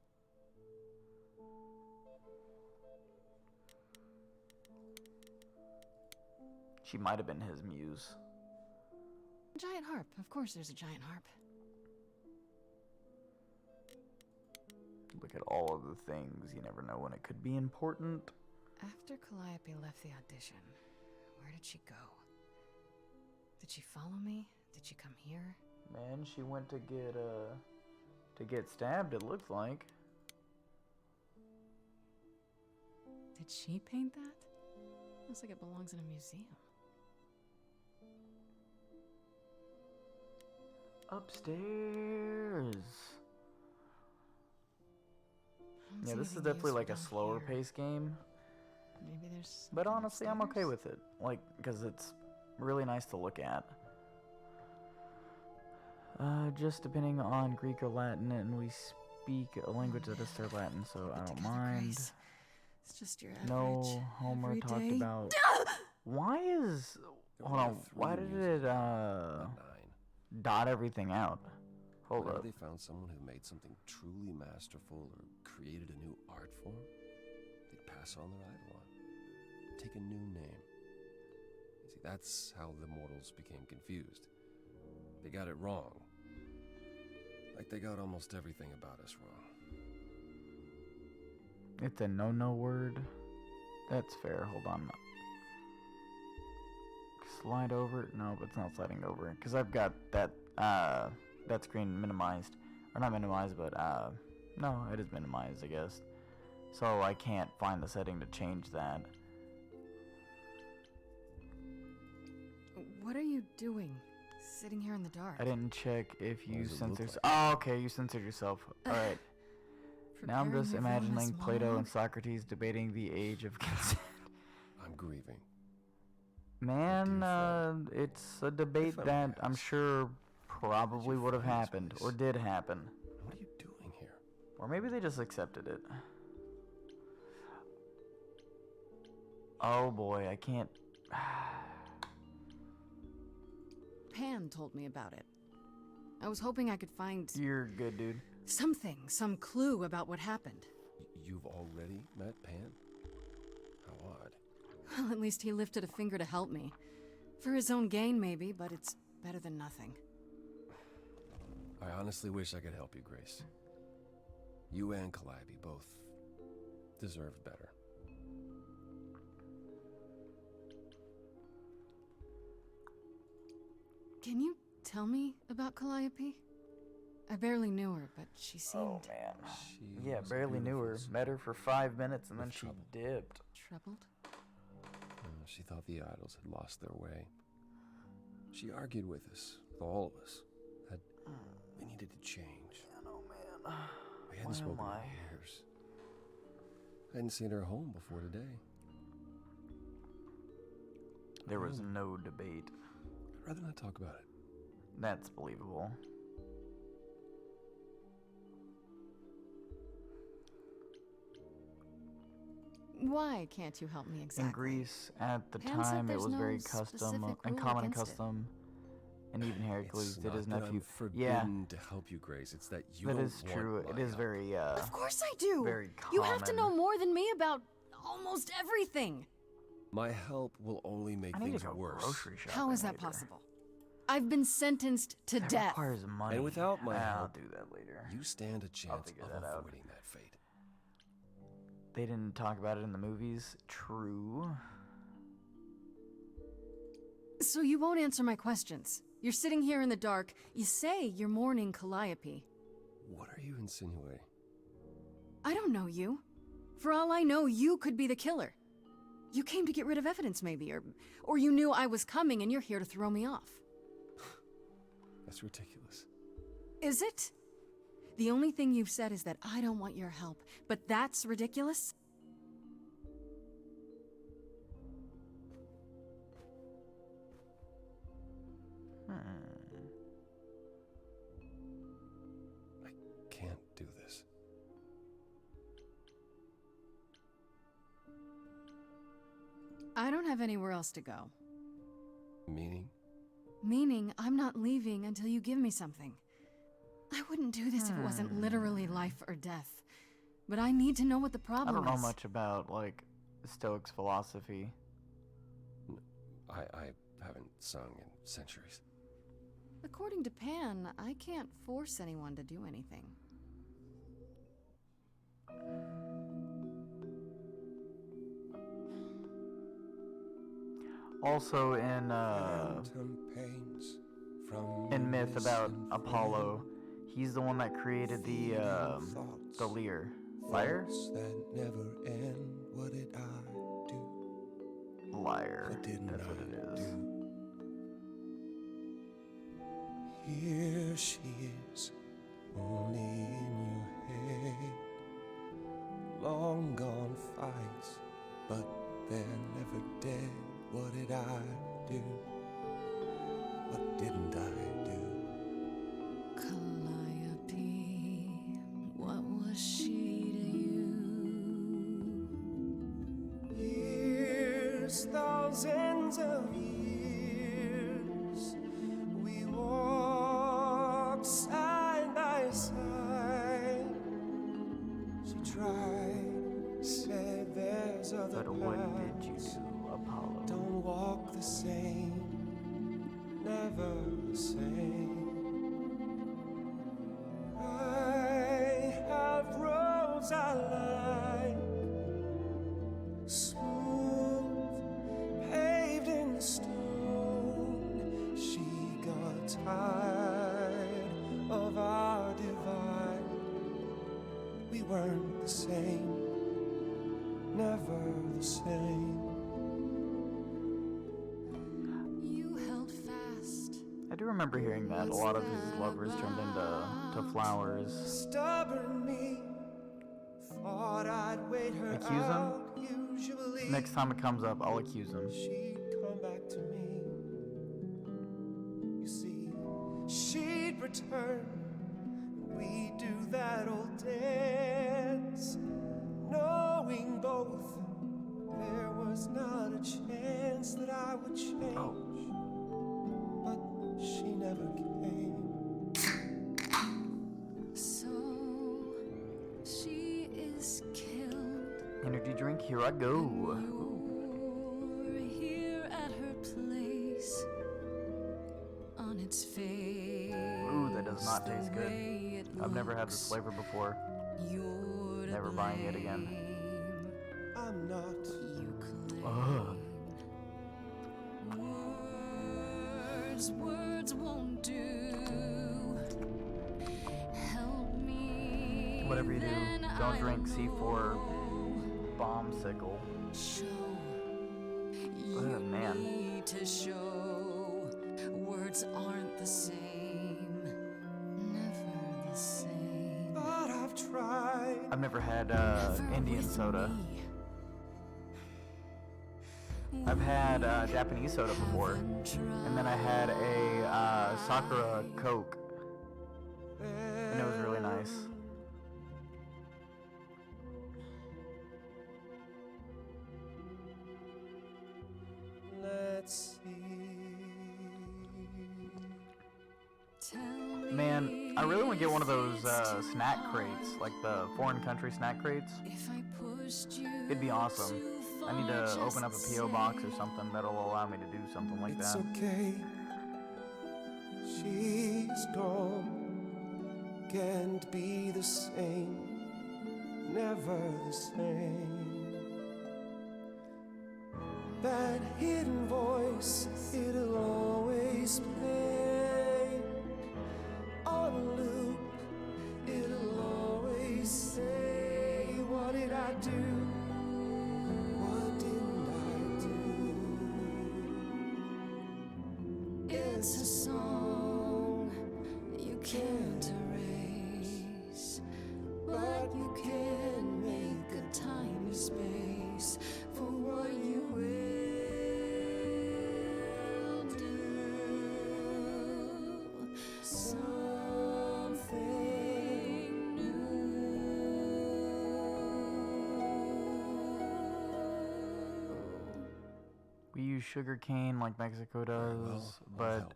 She might have been his muse. Giant harp. Of course there's a giant harp. Look at all of the things. You never know when it could be important. After Calliope left the audition, where did she go? Did she follow me? Did she come here? Man, she went to get stabbed, it looked like. Did she paint that? Looks like it belongs in a museum. Upstairs. Yeah, this is definitely like a slower paced game. Maybe there's. But honestly, I'm okay with it. Like, because it's really nice to look at. Just depending on Greek or Latin, and we speak a language that is their Latin, so I don't mind. Grace. It's just your average. No, Homer everyday... talked about. Why is? Hold on. Why did it dot everything out? Hold Whenever up. they found someone who made something truly masterful or created a new art form, they'd pass on their idol on. Take a new name. You see, that's how the mortals became confused. They got it wrong. Like they got almost everything about us wrong. It's a no word. That's fair. Hold on. Slide over? No, but it's not sliding over. Because I've got that that screen minimized. Or not minimized, but no, it is minimized, I guess. So I can't find the setting to change that. What are you doing? Sitting here in the dark. I didn't check if you censored. Oh, okay, you censored yourself. All right. Now I'm just imagining Plato and Socrates debating the age of consent. I'm grieving. Man, it's a debate that I'm sure probably would have happened or did happen. What are you doing here? Or maybe they just accepted it. Oh boy, I can't. Pan told me about it. I was hoping I could find... You're good, dude. Something, some clue about what happened. You've already met Pan? How odd. Well, at least he lifted a finger to help me. For his own gain, maybe, but it's better than nothing. I honestly wish I could help you, Grace. You and Calliope both deserved better. Can you tell me about Calliope? I barely knew her, but she seemed... Oh, man. Yeah, barely knew her. Met her for 5 minutes, and then she dipped. Troubled? She thought the idols had lost their way. She argued with us, with all of us, that we needed to change. Oh, man. We hadn't spoken in years. I hadn't seen her home before today. There was no debate. I'd rather not talk about it. That's believable. Why can't you help me exactly? In Greece, at the Pan time, it was no very custom and common custom, and even Heracles did his nephew. I'm forbidden to help you, Grace. It's that you. That don't is true. want It is very. Of course I do. Very common. You have to know more than me about almost everything. My help will only make things worse. How is that possible? I've been sentenced to death. Requires money. And without my I'll help, do that later. you stand a chance of avoiding that fate. They didn't talk about it in the movies. True. So you won't answer my questions. You're sitting here in the dark. You say you're mourning Calliope. What are you insinuating? I don't know you. For all I know, you could be the killer. You came to get rid of evidence, maybe, or you knew I was coming and you're here to throw me off. That's ridiculous. Is it? The only thing you've said is that I don't want your help, but that's ridiculous? I can't do this. I don't have anywhere else to go. Meaning? Meaning I'm not leaving until you give me something. I wouldn't do this if it wasn't literally life or death. But I need to know what the problem is. I don't know much about, like, Stoics philosophy. I haven't sung in centuries. According to Pan, I can't force anyone to do anything. Also in myth about Apollo, he's the one that created the lyre. Lyre? Lyre. That's what it is. Here she is, only in your head. long gone fights, but they're never dead. What did I do? What didn't I do? Calliope, what was she to you? Years, thousands of years, we walked side by side. She tried, said there's other But what did you paths. do, Apollo? Don't walk the same, never the same. I have roads I like, smooth, paved in stone. She got tired of our divide. We weren't the same, never the same. You held fast. I do remember hearing that a lot of his lovers turned into flowers. Stubborn me, thought I'd wait her Accuse him? out. Usually Next time it comes up, I'll accuse him. she'd come back to me. You see, she'd return. We'd do that old dance, knowing both there was not a chance that I would change. But she never came. So she is killed. Energy drink, here I go. You're here at her place. On its face. Ooh, that does not taste the good. way it I've never had this looks, flavor before. you're to Never buying it again. blame. I'm not. You claim. Ugh. Words won't do. Help me. Whatever you do, then don't I'll drink C4 know. bombsicle. Show. Oh, man. Need to show. Words aren't the same. Never the same. But I've tried. I've never had Never Indian with soda. me. I've had Japanese soda before, and then I had a Sakura Coke, and it was really nice. Let's see. Man, I really want to get one of those snack crates, like the foreign country snack crates. It'd be awesome. I need to open up a P.O. box or something that'll allow me to do something like It's that. okay. She's gone. Can't be the same. Never the same. That hidden voice, it'll always play. On a loop, it'll always say, what did I do? What didn't I do? It's a song you can't erase, but you can make a tiny space for what you will do. Something new. We use sugar cane like Mexico does, but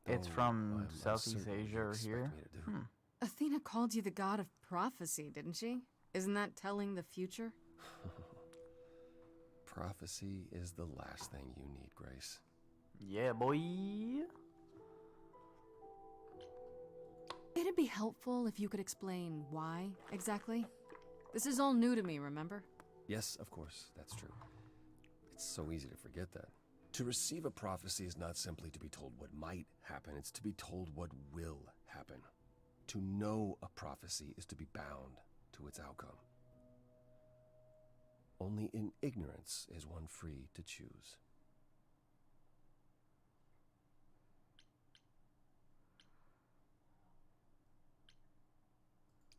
it's from Southeast Asia or here. Athena called you the god of prophecy, didn't she? Isn't that telling the future? Prophecy is the last thing you need, Grace. Yeah, boy. It'd be helpful if you could explain why, exactly. This is all new to me, remember? Yes, of course, that's true. It's so easy to forget that. To receive a prophecy is not simply to be told what might happen, it's to be told what will happen. To know a prophecy is to be bound to its outcome. Only in ignorance is one free to choose.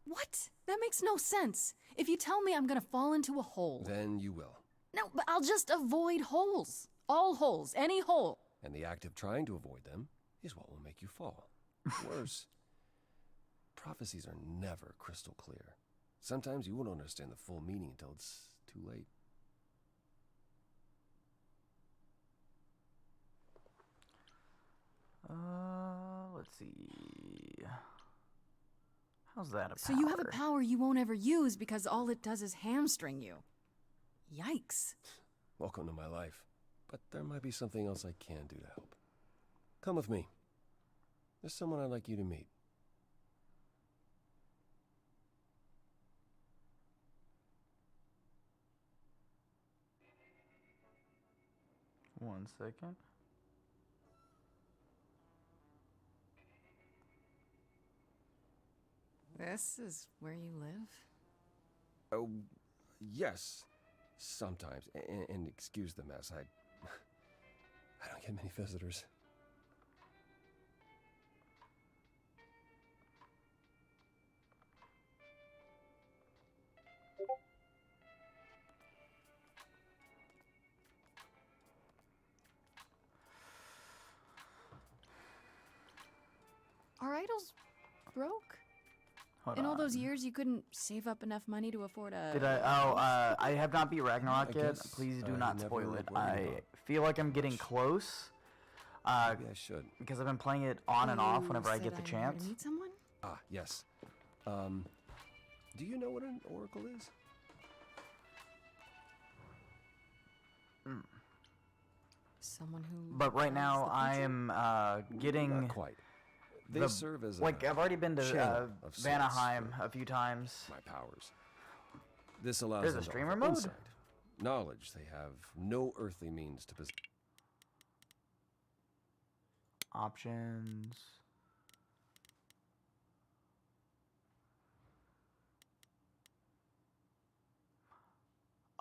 What? That makes no sense. If you tell me I'm gonna fall into a hole... Then you will. No, but I'll just avoid holes. All holes, any hole. And the act of trying to avoid them is what will make you fall. Worse, prophecies are never crystal clear. Sometimes you won't understand the full meaning until it's too late. Let's see. How's that a power? So you have a power you won't ever use because all it does is hamstring you. Yikes. Welcome to my life. But there might be something else I can do to help. Come with me. There's someone I'd like you to meet. One second. This is where you live? Oh, yes. Sometimes. And excuse the mess. I don't get many visitors. Are idols broke? Hold In all on. those years, you couldn't save up enough money to afford a... Did I? Oh, I have not beat Ragnarok yet. guess, Please do you not never spoil it. worried I about feel like I'm getting close. Maybe I should. Because I've been playing it on and off whenever I said get the I'm chance. here to meet someone? Ah, yes. Do you know what an oracle is? Someone who... But right knows now the I future? am getting Not quite. They serve as like a I've already been to channel of sorts Vanaheim for a few times. my powers. This allows There's them a to streamer offer mode? insight, knowledge they have no earthly means to possess. Options.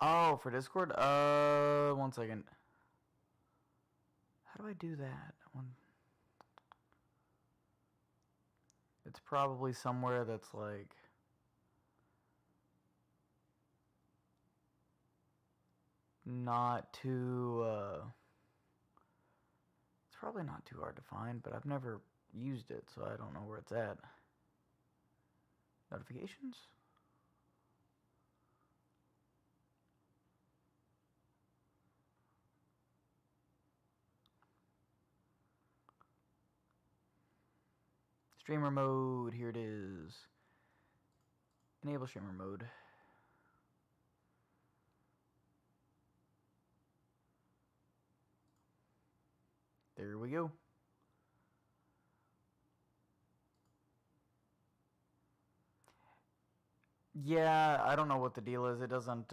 Oh, for Discord? 1 second. How do I do that? It's probably somewhere that's like... not too, it's probably not too hard to find, but I've never used it, so I don't know where it's at. Notifications? Streamer mode, here it is. Enable streamer mode. There we go. Yeah, I don't know what the deal is. It doesn't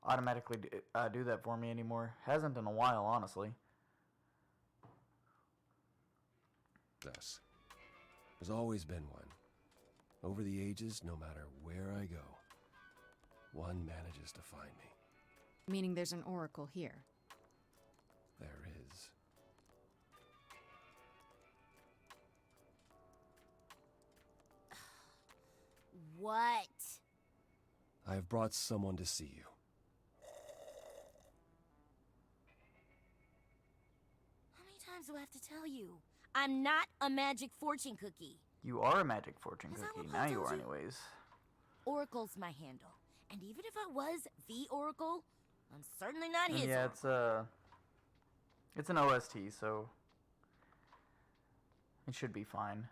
automatically do that for me anymore. Hasn't in a while, honestly. There's always been one. Over the ages, no matter where I go, one manages to find me. Meaning there's an oracle here. There is. What? I have brought someone to see you. How many times do I have to tell you? I'm not a magic fortune cookie. You are a magic fortune Is that cookie. what Now Paul you told are you? anyways. Oracle's my handle. And even if I was the Oracle, I'm certainly not And his yeah, Oracle. it's an OST, so it should be fine.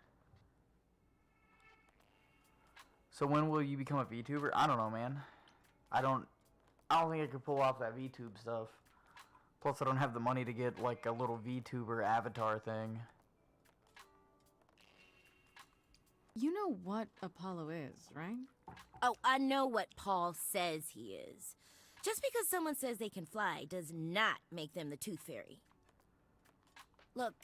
So when will you become a VTuber? I don't know, man. I don't think I could pull off that VTube stuff. Plus, I don't have the money to get like a little VTuber avatar thing. You know what Apollo is, right? Oh, I know what Paul says he is. Just because someone says they can fly does not make them the Tooth Fairy. Look,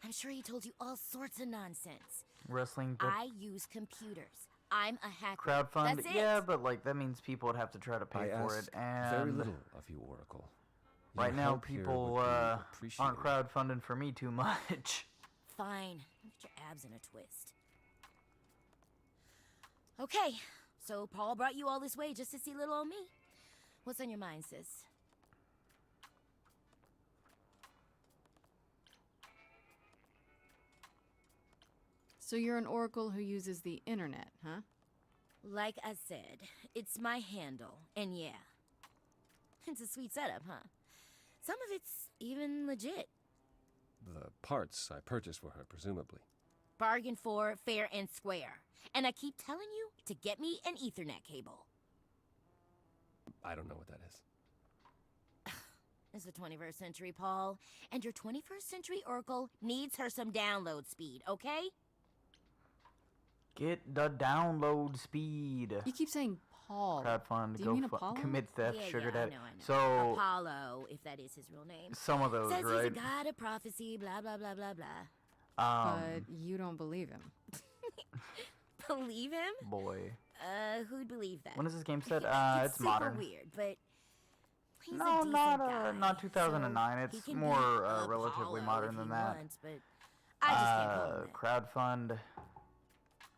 I'm sure he told you all sorts of nonsense. Wrestling, I use computers. I'm a hacker. crowdfund. That's it. Yeah, but like that means people would have to try to pay I for it, asked and very little of you, Oracle. Your right now help here people would be aren't appreciated. crowdfunding for me too much. Fine. Get your abs in a twist. Okay, So Paul brought you all this way just to see little old me. What's on your mind, sis? So you're an oracle who uses the internet, huh? Like I said, it's my handle, and yeah. It's a sweet setup, huh? Some of it's even legit. The parts I purchased for her, presumably. Bargain for, fair and square. And I keep telling you to get me an Ethernet cable. I don't know what that is. It's the 21st century, Paul. And your 21st century Oracle needs her some download speed, okay? Get the download speed. You keep saying Paul. Crowdfund, Do you mean Apollo? commit theft, Yeah, sugar I daddy. know. So Apollo, if that is his real name. some of those, Says right? he's a god of prophecy, blah, blah, blah, blah, blah. But you don't believe him. Believe him? Boy. Who'd believe that? When is this game set? It's It's modern. super weird, but he's No, a decent guy, not 2009. so It's he can more be relatively Apollo modern if than he that. wants, but I just can't call him that. Crowdfund.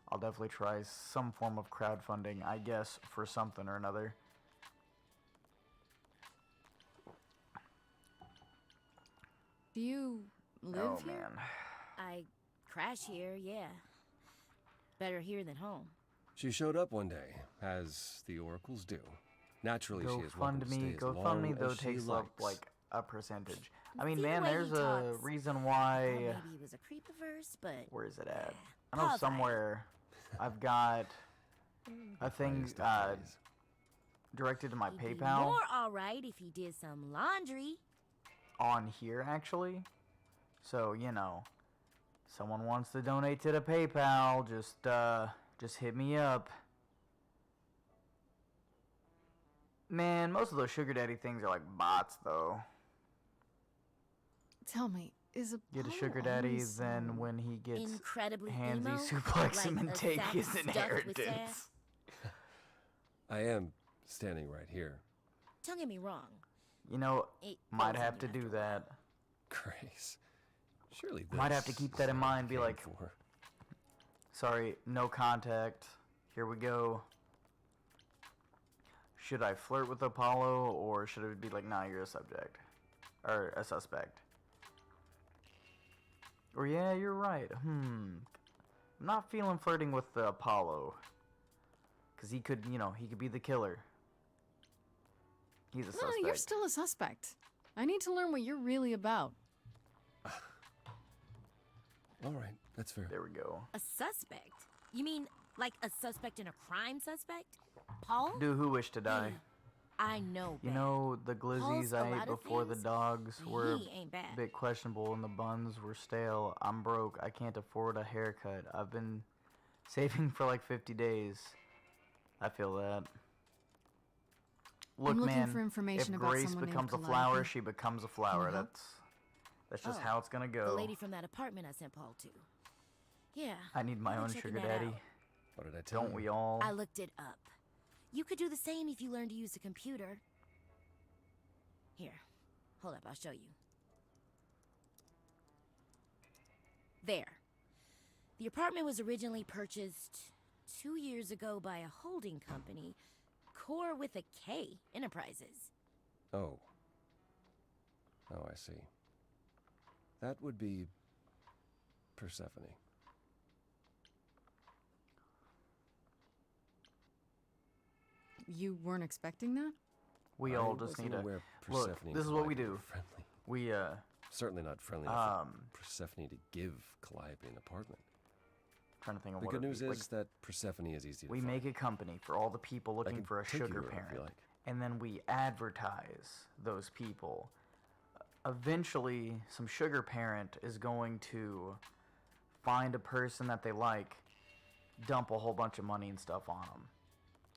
I'll definitely try some form of crowdfunding, I guess, for something or another. Do you live Oh here? man. I crash here, yeah. Better here than home. She showed up one day, as the oracles do. Naturally, she is welcome to stay GoFundMe, as long GoFundMe though as she takes up likes. like a percentage. I mean, See the man, way he there's a talks. reason Well, why. maybe he was a creepiverse, but Where is it at? yeah. I know Paul's alright. somewhere I've got a thing Praise to praise. directed to my He'd be PayPal more alright if he did some laundry. on here actually. So, you know, someone wants to donate to the PayPal, just hit me up. Man, most of those sugar daddy things are like bots though. Tell me, is a Get a sugar daddy, always then so when he gets Incredibly handsy, emo, suplex him like and a take sack his stuffed with inheritance. sass? I am standing right here. Don't get me wrong. You know, It might goes have on to you do after a while. that. Grace. Surely Might have to this keep that in is what mind, you be came like, for. sorry, no contact. Here we go. Should I flirt with Apollo, or should it be like, nah, you're a subject? Or a suspect? Or yeah, you're right. I'm not feeling flirting with the Apollo. Because he could, you know, he could be the killer. He's a No, suspect. you're still a suspect. I need to learn what you're really about. All right, that's fair. There we go. A suspect? You mean like a suspect in a crime suspect? Paul? Do who wish to die? I know. You bad. know, the Paul's glizzies a I lot ate of before the things, dogs but were he ain't bad. a bit questionable and the buns were stale. I'm broke. I can't afford a haircut. I've been saving for like 50 days. I feel that. Look, I'm looking man, for information if about Grace someone becomes a named flower, Calliope. she becomes a flower. help? That's just Oh, how it's gonna The go. lady from that apartment I sent Paul to. Yeah. I need my I've been own checking sugar that daddy. out. What did I tell Don't you? we all? I looked it up. You could do the same if you learned to use a computer. Here, hold up, I'll show you. There. The apartment was originally purchased 2 years ago by a holding company, Core with a K Enterprises. Oh. Oh, I see. That would be Persephone. You weren't expecting that? We I all just wasn't need to aware look. Persephone This is and what we Calliope do. were friendly. We Certainly not friendly enough for Persephone to give Calliope an apartment. trying to think of The what good it'd news be. is Like, that Persephone is easy to we find. make a company for all the people looking can for a take you sugar around if you parent, like. and then we advertise those people. Eventually, some sugar parent is going to find a person that they like, dump a whole bunch of money and stuff on them.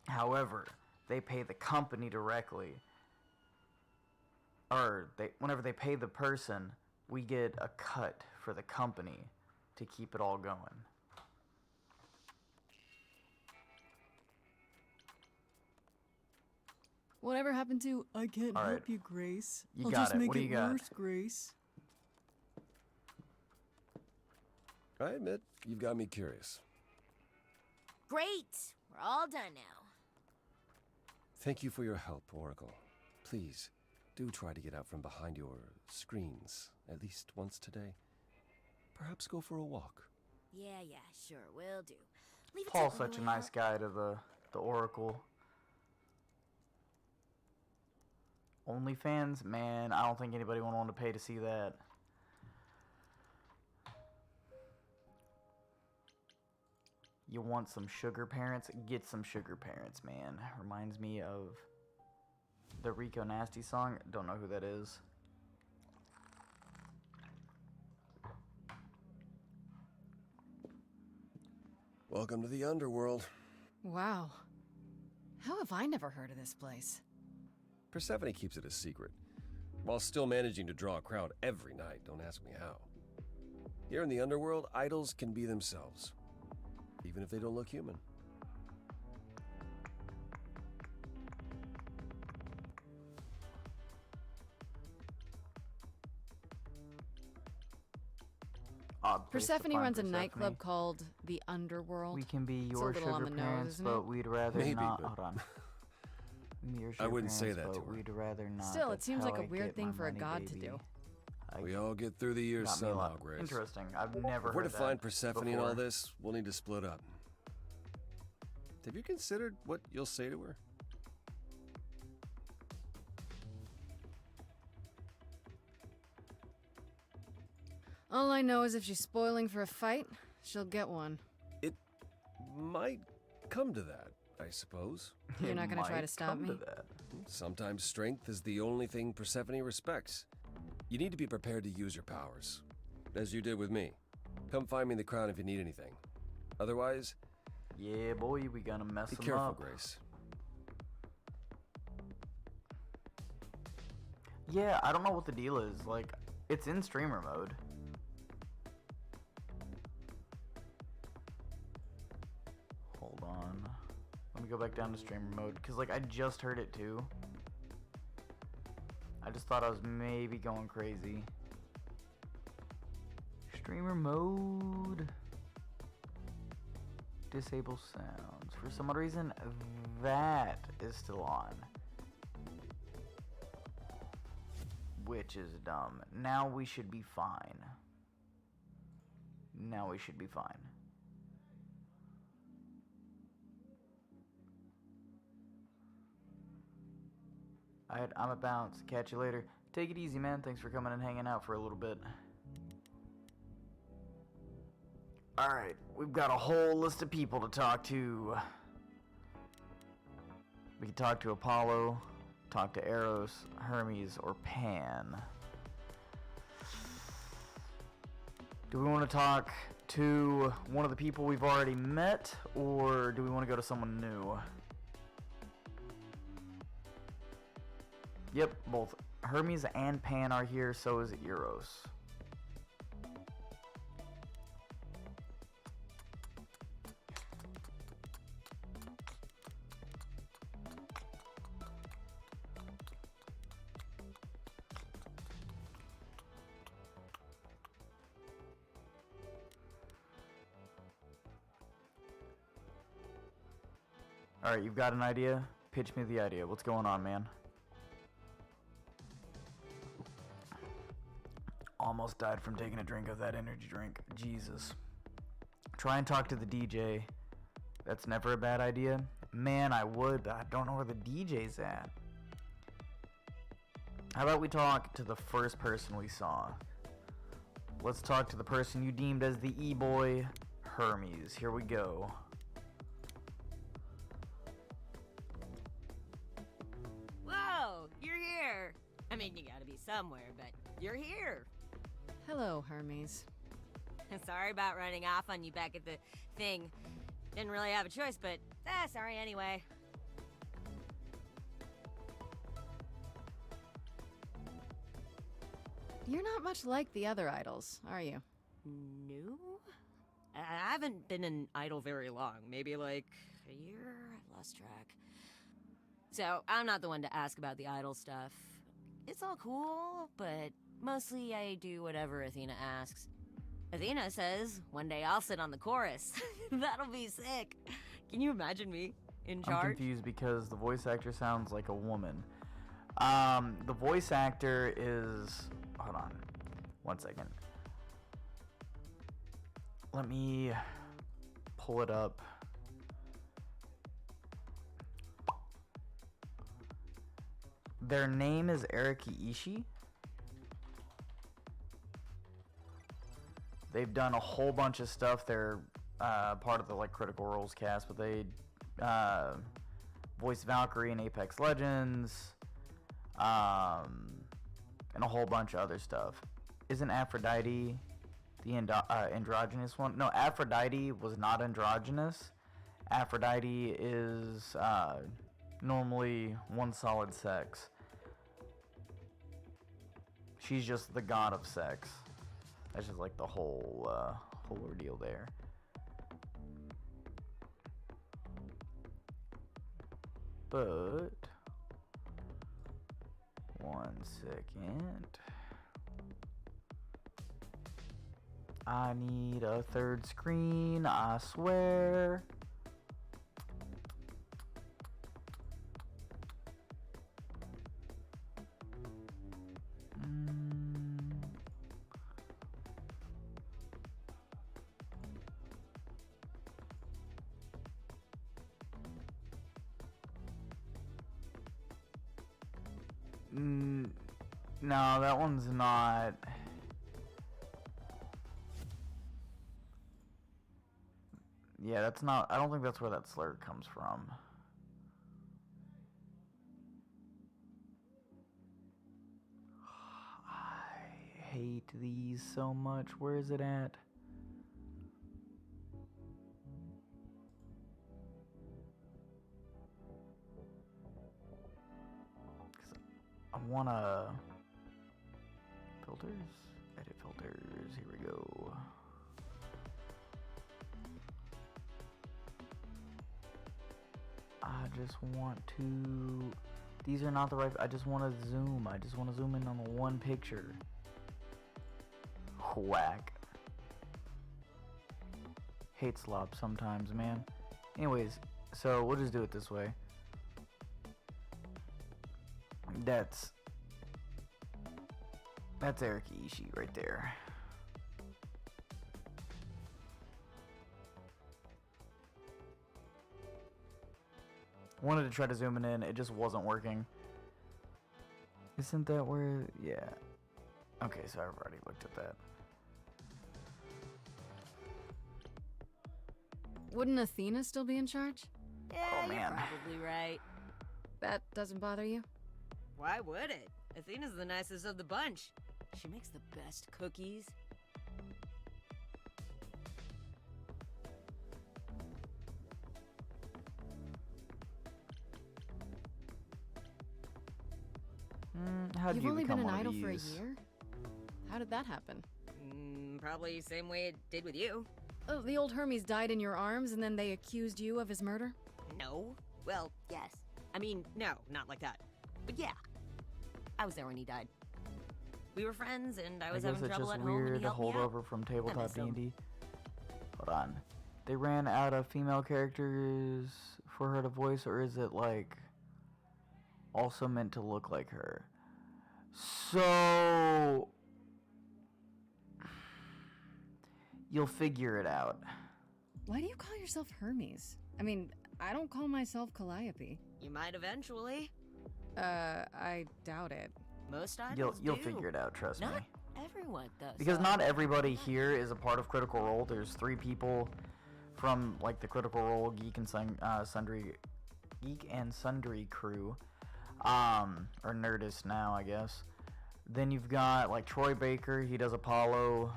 However, they pay the company directly, or whenever they pay the person, we get a cut for the company to keep it all going. Whatever happened to I can't All right. help you, Grace? You I'll got just it. make What do it you got? worse, Grace. I admit, you've got me curious. Great! We're all done now. Thank you for your help, Oracle. Please, do try to get out from behind your screens at least once today. Perhaps go for a walk. Yeah, sure, will do. Leave it Paul's to such a Lulu. nice guy to the Oracle. OnlyFans? Man, I don't think anybody would want to pay to see that. You want some sugar parents? Get some sugar parents, man. Reminds me of the Rico Nasty song. Don't know who that is. Welcome to the underworld. Wow. How have I never heard of this place? Persephone keeps it a secret, while still managing to draw a crowd every night. Don't ask me how. Here in the underworld, idols can be themselves, even if they don't look human. Persephone runs a nightclub called the Underworld. We can be It's your a little on sugar the parents, nose, isn't but it? we'd rather Maybe, not. but- Hold on. Your I sugar wouldn't say parents, that to but her. We'd rather not. Still, it That's seems how like a I weird get thing my for a money, god to baby. do. We all get through the years Got me a somehow, lot. Grace. Interesting. I've never If we're heard to find that Persephone in before. all this, we'll need to split up. Have you considered what you'll say to her? All I know is if she's spoiling for a fight, she'll get one. It might come to that, I suppose. You're It not gonna try might to stop come me? to that. Sometimes strength is the only thing Persephone respects. You need to be prepared to use your powers, as you did with me. Come find me in the crown if you need anything. Otherwise, Yeah, boy, we gonna mess be them careful, up. Grace. Yeah, I don't know what the deal is. Like, it's in streamer mode. Hold on. Let me go back down to streamer mode, because, like, I just heard it, too. I just thought I was maybe going crazy. Streamer mode. Disable sounds. For some odd reason, that is still on. Which is dumb. Now we should be fine. Now we should be fine. I'm a bounce. Catch you later. Take it easy, man. Thanks for coming and hanging out for a little bit. Alright, we've got a whole list of people to talk to. We can talk to Apollo, talk to Eros, Hermes, or Pan. Do we want to talk to one of the people we've already met, or do we want to go to someone new? Yep, both Hermes and Pan are here, so is Eros. Alright, you've got an idea? Pitch me the idea. What's going on, man? Almost died from taking a drink of that energy drink. Jesus. Try and talk to the DJ. That's never a bad idea. Man, I would, but I don't know where the DJ's at. How about we talk to the first person we saw? Let's talk to the person you deemed as the E-boy, Hermes. Here we go. Whoa, you're here. I mean, you gotta be somewhere, but you're here. Hello, Hermes. Sorry about running off on you back at the thing. Didn't really have a choice, but sorry anyway. You're not much like the other idols, are you? No? I haven't been an idol very long. Maybe like a year? I've lost track. So, I'm not the one to ask about the idol stuff. It's all cool, but mostly I do whatever Athena asks. Athena says, one day I'll sit on the chorus. That'll be sick. Can you imagine me in charge? I'm confused because the voice actor sounds like a woman. The voice actor is... Hold on. 1 second. Let me pull it up. Their name is Erika Ishii. They've done a whole bunch of stuff. They're part of the like Critical Roles cast, but they voiced Valkyrie in Apex Legends, and a whole bunch of other stuff. Isn't Aphrodite the androgynous one? No, Aphrodite was not androgynous. Aphrodite is normally one solid sex. She's just the god of sex. That's just like the whole ordeal there. But 1 second. I need a third screen, I swear. No, that one's not. Yeah, that's not. I don't think that's where that slur comes from. I hate these so much. Where is it at? I wanna filters, edit filters. Here we go. I just want to. These are not the right. I just want to zoom. I just want to zoom in on the one picture. Whack. Hate slop sometimes, man. Anyways, so we'll just do it this way. That's Erika Ishii right there. Wanted to try to zoom it in, it just wasn't working. Isn't that where? Yeah. Okay, so I've already looked at that. Wouldn't Athena still be in charge? Yeah, oh, man. You're probably right. That doesn't bother you? Why would it? Athena's the nicest of the bunch. She makes the best cookies. How You've do you only been become an one of idol for a these? year? How did that happen? Probably same way it did with you. Oh, the old Hermes died in your arms and then they accused you of his murder? No. Well, yes. I mean, no, not like that. But yeah. I was there when he died. We were friends and I was having trouble at home and he helped me out. I guess it's just weird holdover from tabletop I miss him. D&D. Hold on. They ran out of female characters for her to voice, or is it like also meant to look like her? So you'll figure it out. Why do you call yourself Hermes? I mean, I don't call myself Calliope. You might eventually. I doubt it. Most idols You'll do. figure it out, trust me. Not everyone does. Because not everybody here is a part of Critical Role. There's 3 people from like the Critical Role Geek and Sundry crew, or Nerdist now, I guess. Then you've got like Troy Baker, he does Apollo.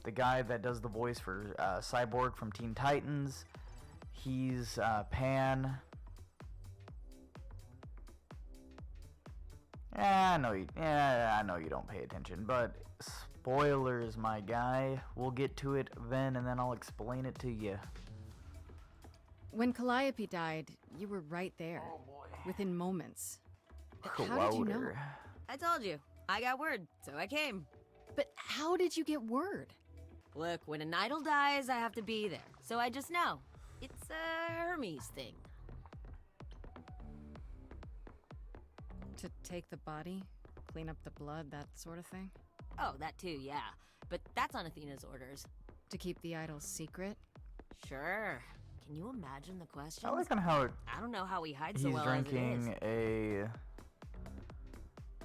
The guy that does the voice for Cyborg from Teen Titans, he's Pan. I know you don't pay attention, but spoilers, my guy. We'll get to it then, and then I'll explain it to you. When Calliope died, you were right there. Oh boy. Within moments. How did you know? I told you. I got word, so I came. But how did you get word? Look, when an idol dies, I have to be there. So I just know. It's a Hermes thing. To take the body, clean up the blood, that sort of thing? Oh, that too, yeah. But that's on Athena's orders. To keep the idols secret? Sure. Can you imagine the questions? I like on how I don't know how he hides so he's well as it is. drinking a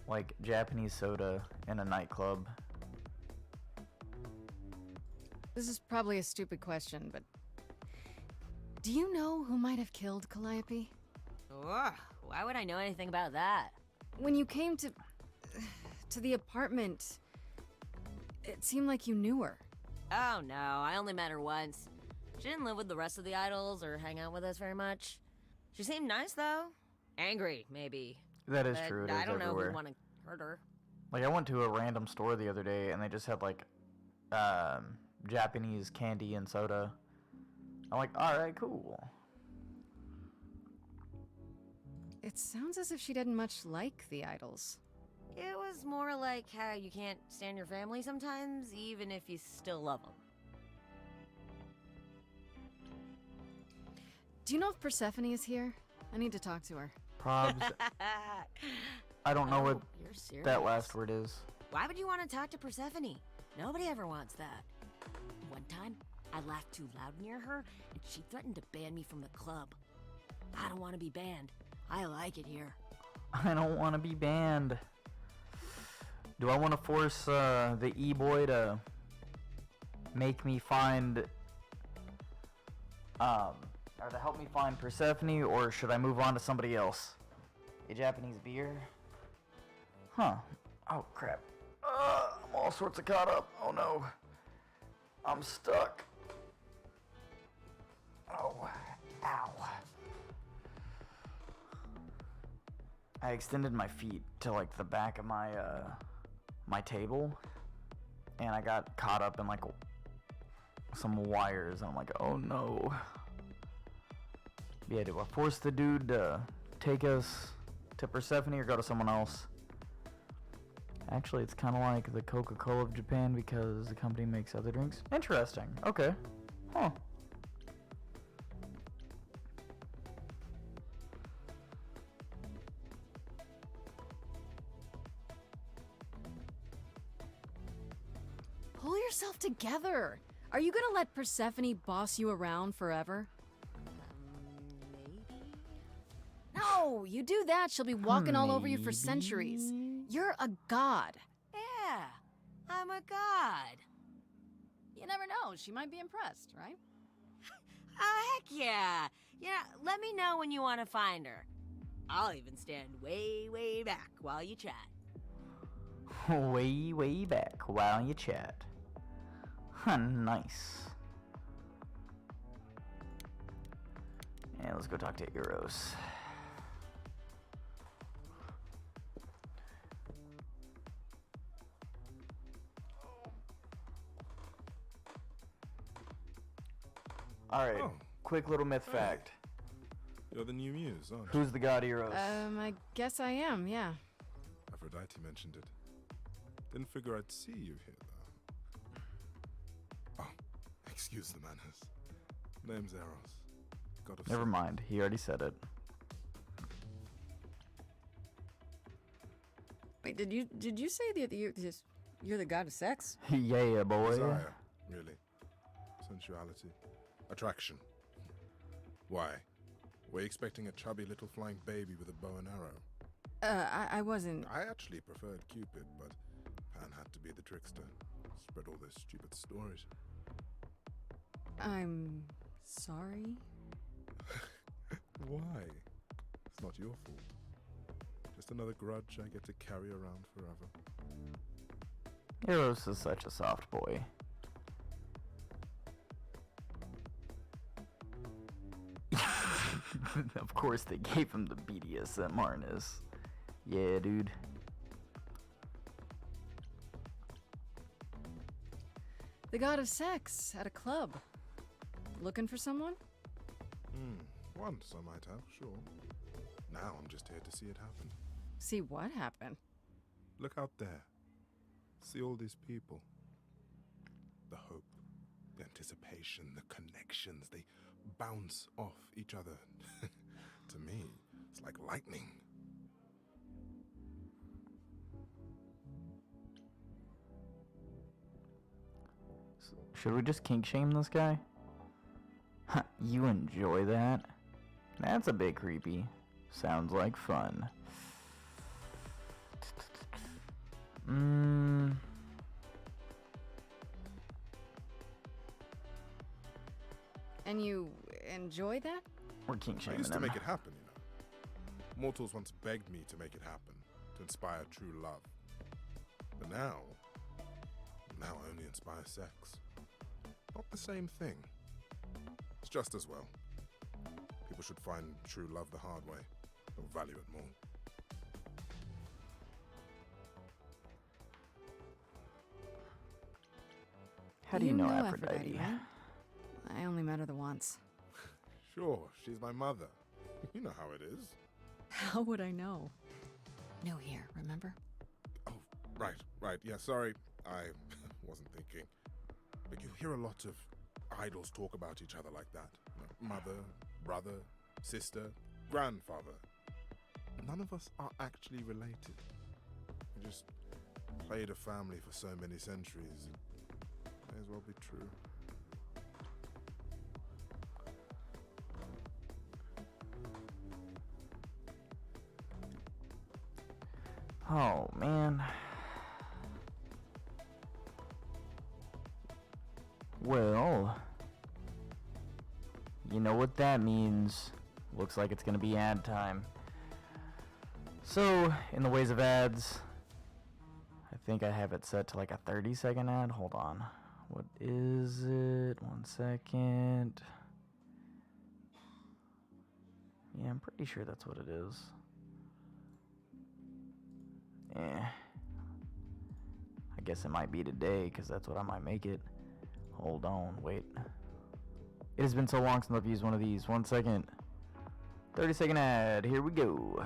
like Japanese soda in a nightclub. This is probably a stupid question, but do you know who might have killed Calliope? Ugh, why would I know anything about that? When you came to the apartment, it seemed like you knew her. Oh no, I only met her once. She didn't live with the rest of the idols or hang out with us very much. She seemed nice though. Angry, maybe. That is But true. It I is don't know everywhere. who'd want to hurt her. Like I went to a random store the other day and they just had like Japanese candy and soda. I'm like, all right, cool. It sounds as if she didn't much like the idols. It was more like how you can't stand your family sometimes, even if you still love them. Do you know if Persephone is here? I need to talk to her. Probs. I don't know what You're serious. that last word is. Why would you want to talk to Persephone? Nobody ever wants that. One time, I laughed too loud near her, and she threatened to ban me from the club. I don't want to be banned. I like it here. I don't want to be banned. Do I want to force the E-boy to make me find, or to help me find Persephone, or should I move on to somebody else? A Japanese beer? Huh. Oh, crap. I'm all sorts of caught up. Oh, no. I'm stuck. Oh, ow. I extended my feet to like the back of my my table, and I got caught up in like some wires, and I'm like, oh no. Yeah, do I force the dude to take us to Persephone or go to someone else? Actually, it's kind of like the Coca-Cola of Japan because the company makes other drinks. Interesting. Okay. Huh. Pull yourself together. Are you gonna let Persephone boss you around forever? Maybe? No, you do that, she'll be walking all over you for centuries. You're a god. Yeah, I'm a god. You never know, she might be impressed, right? Oh, heck yeah. Yeah, let me know when you want to find her. I'll even stand way, way back while you chat. Way, way back while you chat. Huh, nice. And let's go talk to Eros. Alright, Oh. quick little myth fact. You're the new muse, aren't you? Who's the god Eros? I guess I am, yeah. Aphrodite mentioned it. Didn't figure I'd see you here, though. Oh, excuse the manners. Name's Eros. God of Never sex. mind, he already said it. Wait, did you say that you're the god of sex? Yeah, boy. Desire, really. Sensuality. Attraction. Why? Were you expecting a chubby little flying baby with a bow and arrow? I wasn't. I actually preferred Cupid, but Pan had to be the trickster. Spread all those stupid stories. I'm sorry. Why? It's not your fault. Just another grudge I get to carry around forever. Eros is such a soft boy. Of course they gave him the BDSM harness. Yeah, dude. The god of sex at a club. Looking for someone? Once I might have, sure. Now I'm just here to see it happen. See what happened? Look out there. See all these people. The hope, the anticipation, the connections, they bounce off each other. To me, it's like lightning. Should we just kink shame this guy? You enjoy that? That's a bit creepy. Sounds like fun. And you enjoy that? We're kink shaming I used to him. make it happen, you know. Mortals once begged me to make it happen, to inspire true love. But now I only inspire sex. Not the same thing. It's just as well. People should find true love the hard way. They'll value it more. How do you know Aphrodite? Right? I only met her the once. Sure, she's my mother. You know how it is. How would I know? New here, remember? Oh, right. Yeah, sorry. I wasn't thinking. But you hear a lot of idols talk about each other like that. You know, mother, brother, sister, grandfather. None of us are actually related. We just played a family for so many centuries. It may as well be true. Oh, man. Well, you know what that means. Looks like it's gonna be ad time. So, in the ways of ads, I think I have it set to like a 30-second ad. Hold on. What is it? 1 second. Yeah, I'm pretty sure that's what it is. I guess it might be today, because that's what I might make it. Hold on, wait. It has been so long since I've used one of these. 1 second. 30-second ad. Here we go.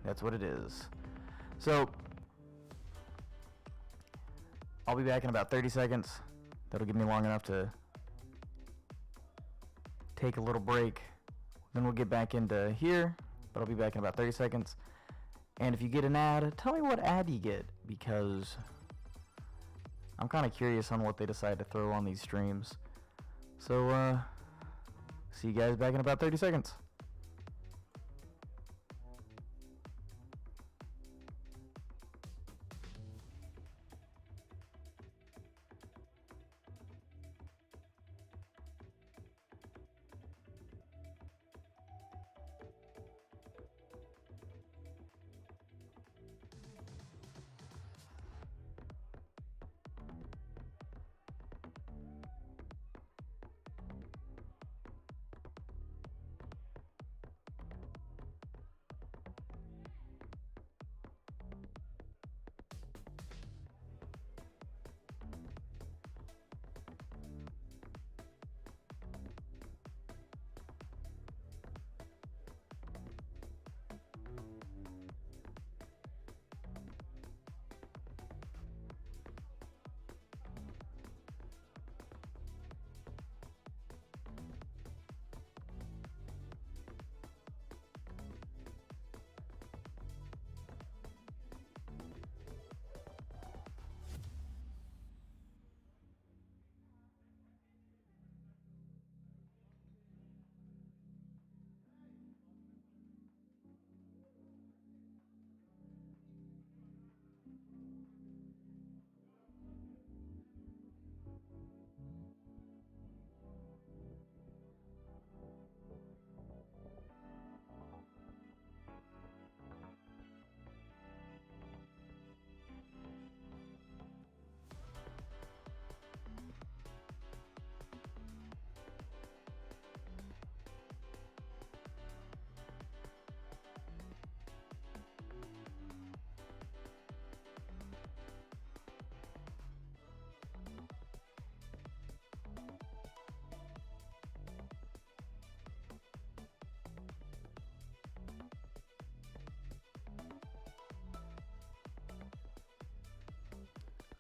That's what it is. So, I'll be back in about 30 seconds. That'll give me long enough to take a little break. Then we'll get back into here. But I'll be back in about 30 seconds. And if you get an ad, tell me what ad you get, because I'm kind of curious on what they decide to throw on these streams. So, see you guys back in about 30 seconds.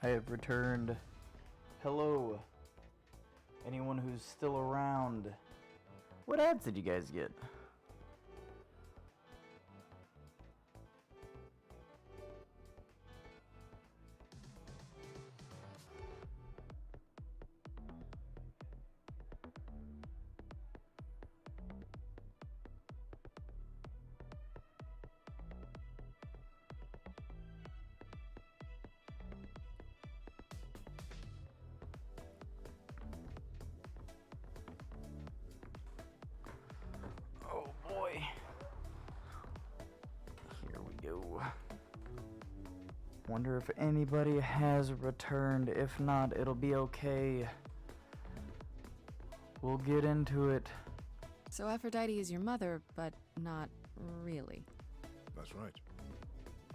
I have returned. Hello. Anyone who's still around. What ads did you guys get? Wonder if anybody has returned. If not, it'll be okay. We'll get into it. So Aphrodite is your mother, but not really. That's right.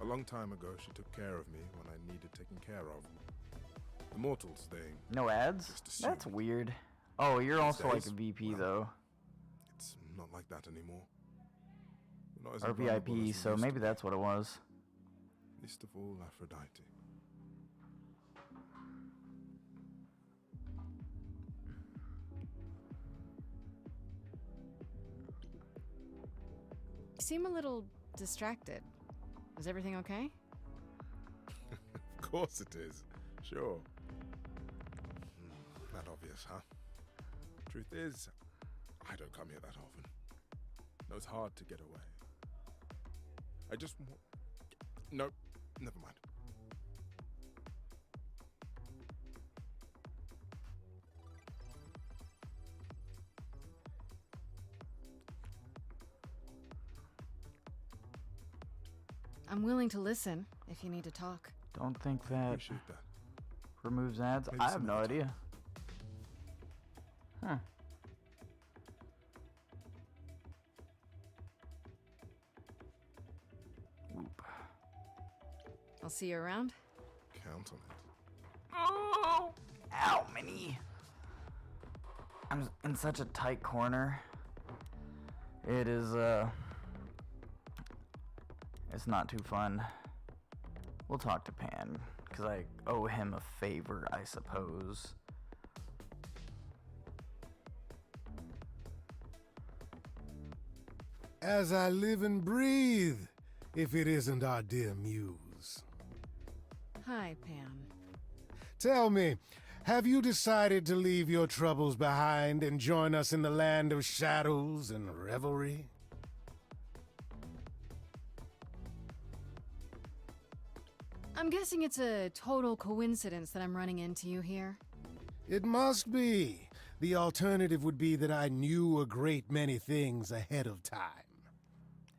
A long time ago, she took care of me when I needed taking care of. The mortals, they... No ads? That's weird. Oh, you're also like a VP, though. It's not like that anymore. Not as or VIP, so maybe that's what it was. Least of all, Aphrodite. You seem a little distracted. Is everything okay? Of course it is. Sure. That obvious, huh? Truth is, I don't come here that often. No, it's hard to get away. I just want... Nope, never mind. I'm willing to listen if you need to talk. Don't think that removes ads. I have no idea. Huh. Whoop. I'll see you around. Count on it. Oh! Ow, Minnie! I'm in such a tight corner. It is, it's not too fun. We'll talk to Pan, because I owe him a favor, I suppose. As I live and breathe, if it isn't our dear muse. Hi, Pan. Tell me, have you decided to leave your troubles behind and join us in the land of shadows and revelry? I'm guessing it's a total coincidence that I'm running into you here. It must be. The alternative would be that I knew a great many things ahead of time.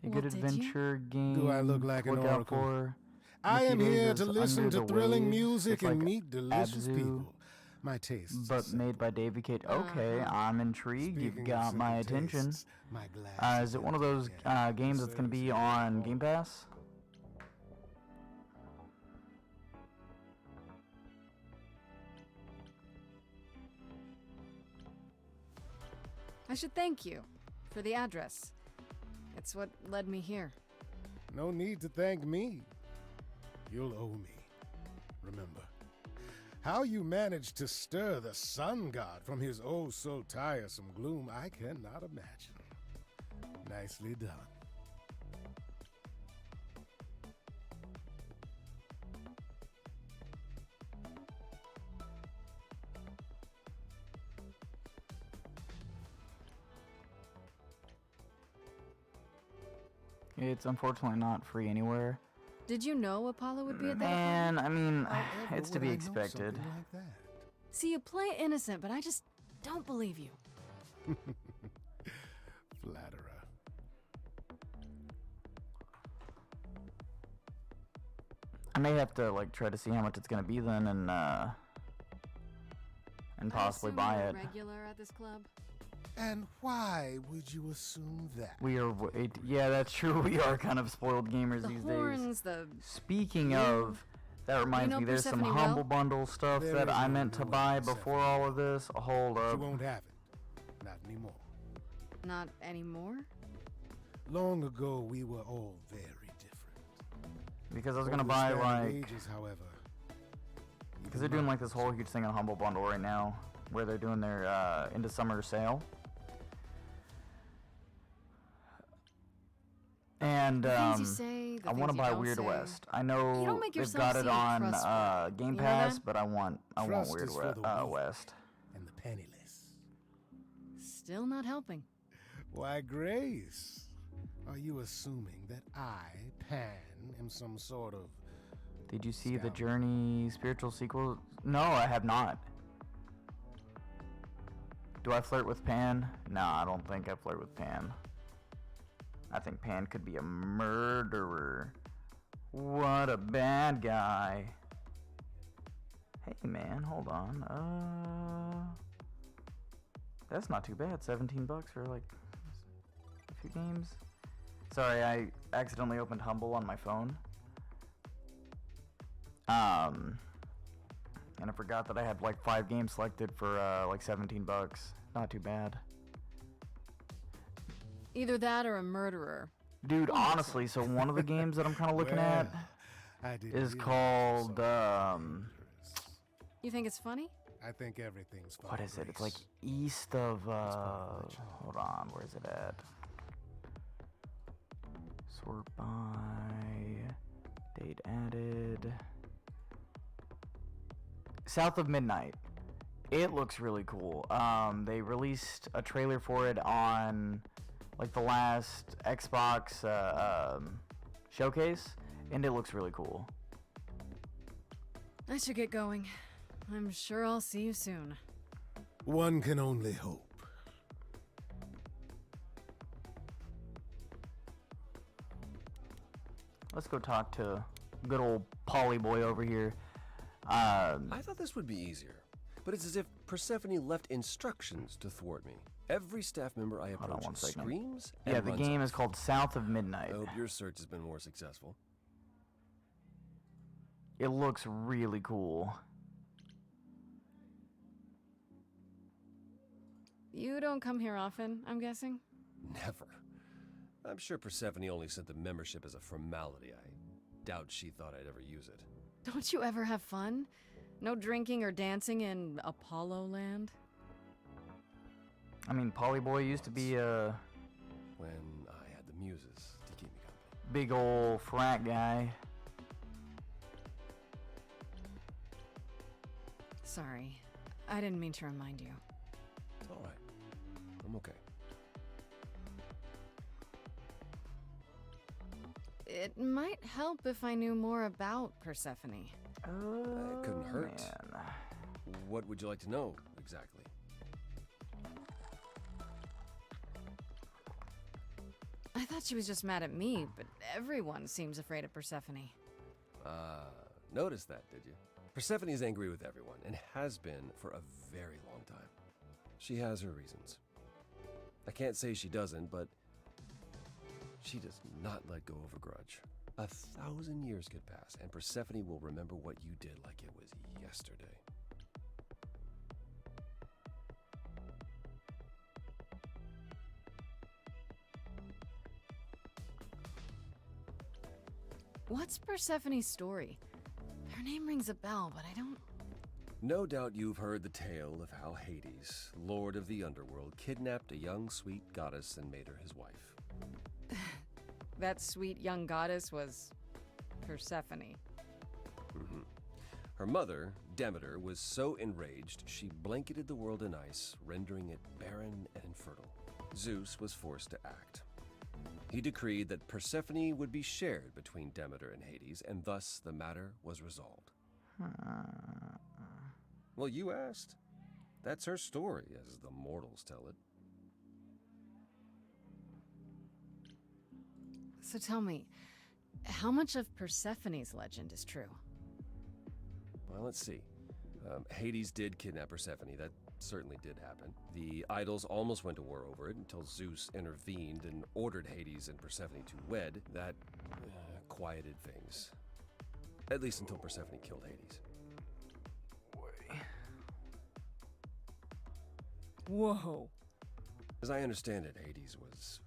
A good adventure game. Do I look like an oracle? I am here to listen to thrilling music and meet delicious people. My taste. But made by Davy Cage. Okay, I'm intrigued. You've got my attention. Is it one of those games that's going to be on Game Pass? I should thank you for the address. It's what led me here. No need to thank me. You'll owe me. Remember, how you managed to stir the sun god from his oh so tiresome gloom, I cannot imagine. Nicely done. It's unfortunately not free anywhere. Did you know Apollo would be at that Man, party? I mean, it's to be expected. See, you play innocent, but I just don't believe you. Flatterer. I may have to like try to see how much it's gonna be then, and possibly buy it. Regular at this club. And why would you assume that? We are, yeah, that's true. We are kind of spoiled gamers these days. Speaking of, that reminds me, there's some Humble Bundle stuff that I meant to buy before all of this. Hold up. You won't have it. Not anymore. Not anymore? Long ago, we were all very different. Because I was gonna buy like, because they're doing like this whole huge thing on Humble Bundle right now, where they're doing their into summer sale. And I want to buy Weird West. I know they've got it on Game Pass, but I want Weird West. And the penniless. Still not helping. Why, Grace, are you assuming that I, Pan, am some sort of... Did you see the Journey spiritual sequel? No, I have not. Do I flirt with Pan? No, I don't think I flirt with Pan. I think Pan could be a murderer. What a bad guy. Hey man, hold on. That's not too bad. $17 for like a few games. Sorry, I accidentally opened Humble on my phone. And I forgot that I had like 5 games selected for like $17. Not too bad. Either that or a murderer. Dude, honestly, so one of the games that I'm kind of looking at is called, You think it's funny? I think everything's funny. What is it? It's like east of, hold on, where is it at? Sort by, date added. South of Midnight. It looks really cool. They released a trailer for it on like the last Xbox showcase, and it looks really cool. I should get going. I'm sure I'll see you soon. One can only hope. Let's go talk to good old Polly boy over here. I thought this would be easier, but it's as if Persephone left instructions to thwart me. Every staff member I approach screams and yeah, the runs game off. is called South of Midnight. I hope your search has been more successful. It looks really cool. You don't come here often, I'm guessing? Never. I'm sure Persephone only sent the membership as a formality. I doubt she thought I'd ever use it. Don't you ever have fun? No drinking or dancing in Apollo Land? I mean, Polyboy used to be a when I had the muses to keep me company. Big ol' frat guy. Sorry, I didn't mean to remind you. It's all right. I'm okay. It might help if I knew more about Persephone. It couldn't hurt. Man. What would you like to know, exactly? I thought she was just mad at me, but everyone seems afraid of Persephone. Noticed that, did you? Persephone is angry with everyone, and has been for a very long time. She has her reasons. I can't say she doesn't, but she does not let go of a grudge. 1,000 years could pass, and Persephone will remember what you did like it was yesterday. What's Persephone's story? Her name rings a bell, but I don't... No doubt you've heard the tale of how Hades, lord of the underworld, kidnapped a young sweet goddess and made her his wife. That sweet young goddess was Persephone. Mm-hmm. Her mother, Demeter, was so enraged she blanketed the world in ice, rendering it barren and infertile. Zeus was forced to act. He decreed that Persephone would be shared between Demeter and Hades, and thus the matter was resolved. Well, you asked. That's her story, as the mortals tell it. So tell me, how much of Persephone's legend is true? Well, let's see. Hades did kidnap Persephone. That certainly did happen. The idols almost went to war over it until Zeus intervened and ordered Hades and Persephone to wed. That quieted things. At least until Persephone killed Hades. Whoa. As I understand it, Hades was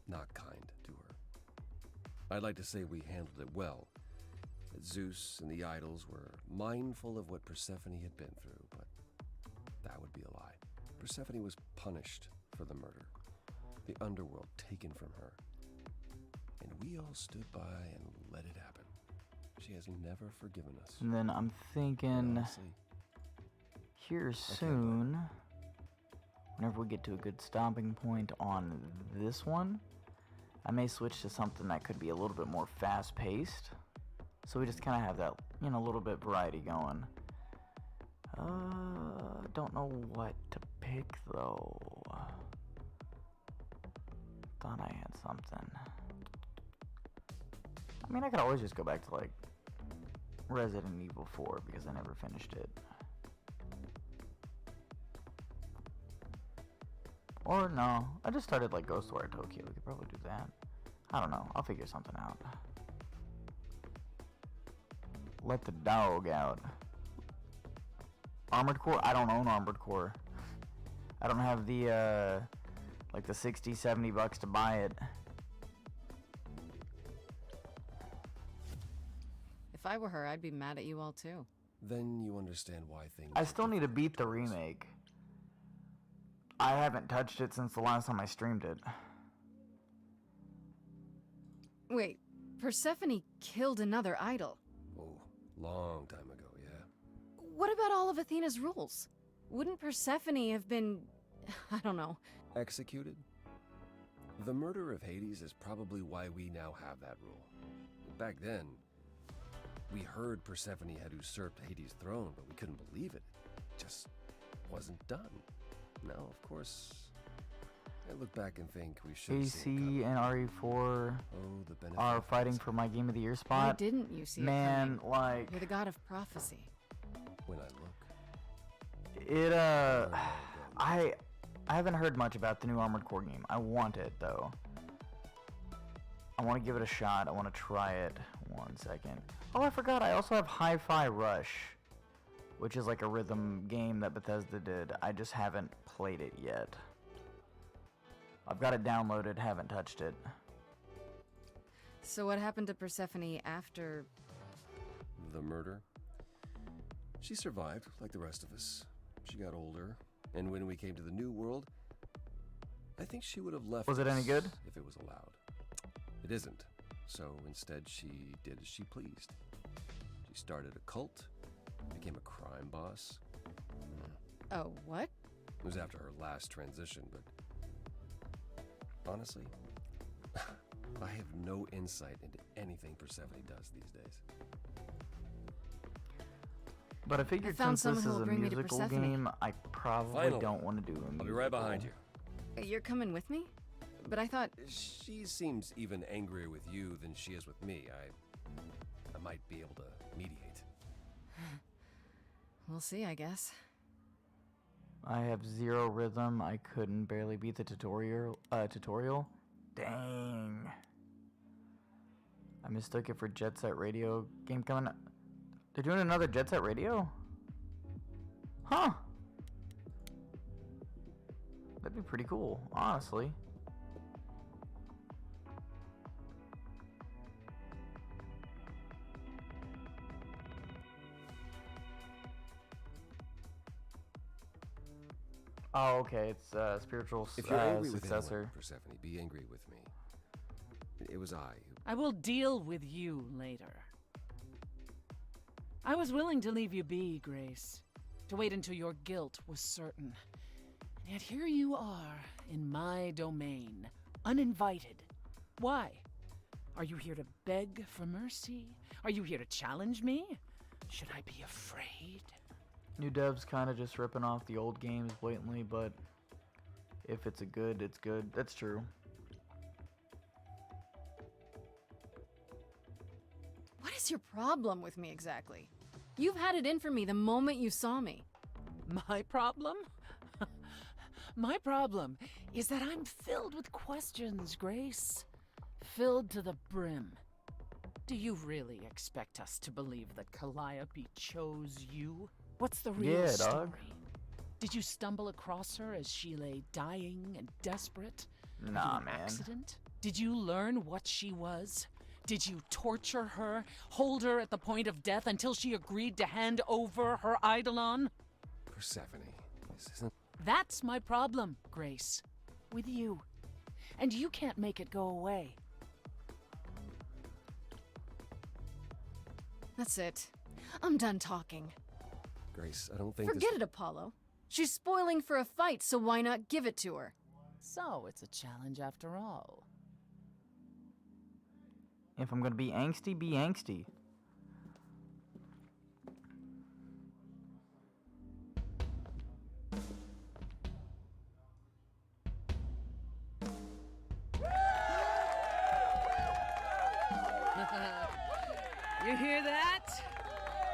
not kind to her. I'd like to say we handled it well. That Zeus and the idols were mindful of what Persephone had been through, but that would be a lie. Persephone was punished for the murder, the underworld taken from her, and we all stood by and let it happen. She has never forgiven us. And then I'm thinking, honestly, here soon, whenever we get to a good stopping point on this one, I may switch to something that could be a little bit more fast-paced. So we just kind of have that, you know, a little bit variety going. Don't know what to pick though. Thought I had something. I mean, I could always just go back to, like, Resident Evil 4 because I never finished it. Or, no, I just started, like, Ghostwire Tokyo. We could probably do that. I don't know. I'll figure something out. Let the dog out. Armored Core? I don't own Armored Core. I don't have the, like the 60, 70 bucks to buy it. If I were her, I'd be mad at you all too. Then you understand why things... I still need to beat the remake. I haven't touched it since the last time I streamed it. Wait, Persephone killed another idol. Oh, long time ago, yeah. What about all of Athena's rules? Wouldn't Persephone have been, I don't know... Executed? The murder of Hades is probably why we now have that rule. Back then, we heard Persephone had usurped Hades' throne, but we couldn't believe it. It just wasn't done. Now, of course, I look back and think we should have AC and RE4 the are fighting for my Game of the Year spot. Why didn't you see Man, it coming? like... You're the god of prophecy. When I look. It, I haven't heard much about the new Armored Core game. I want it, though. I want to give it a shot. I want to try it. 1 second. Oh, I forgot. I also have Hi-Fi Rush, which is like a rhythm game that Bethesda did. I just haven't played it yet. I've got it downloaded, haven't touched it. So what happened to Persephone after... The murder? She survived, like the rest of us. She got older, and when we came to the new world, I think she would have left Was it any good? If it was allowed. It isn't. So instead she did as she pleased. She started a cult, became a crime boss. Oh, what? It was after her last transition, but honestly, I have no insight into anything Persephone does these days. But I figured since this is a musical game, I probably don't want to do a musical. I'll be right behind you. You're coming with me? But I thought... She seems even angrier with you than she is with me. I might be able to mediate. We'll see, I guess. I have 0 rhythm. I couldn't barely beat the tutorial. Dang. I mistook it for Jet Set Radio game coming up. They're doing another Jet Set Radio? Huh. That'd be pretty cool, honestly. Oh, okay. It's spiritual if you're angry successor. With anyone, Persephone, be angry with me. It was I who... I will deal with you later. I was willing to leave you be, Grace, to wait until your guilt was certain. And yet here you are, in my domain, uninvited. Why? Are you here to beg for mercy? Are you here to challenge me? Should I be afraid? New devs kind of just ripping off the old games blatantly, but if it's good, it's good. That's true. What is your problem with me exactly? You've had it in for me the moment you saw me. My problem? My problem is that I'm filled with questions, Grace. Filled to the brim. Do you really expect us to believe that Calliope chose you? What's the real story? Dog. Did you stumble across her as she lay dying and desperate? Nah, an man. Accident? Did you learn what she was? Did you torture her, hold her at the point of death until she agreed to hand over her eidolon? Persephone, this isn't... That's my problem, Grace. With you. And you can't make it go away. That's it. I'm done talking. Grace, I don't think Forget it, Apollo. She's spoiling for a fight, so why not give it to her? So it's a challenge after all. If I'm gonna be angsty, be angsty. You hear that?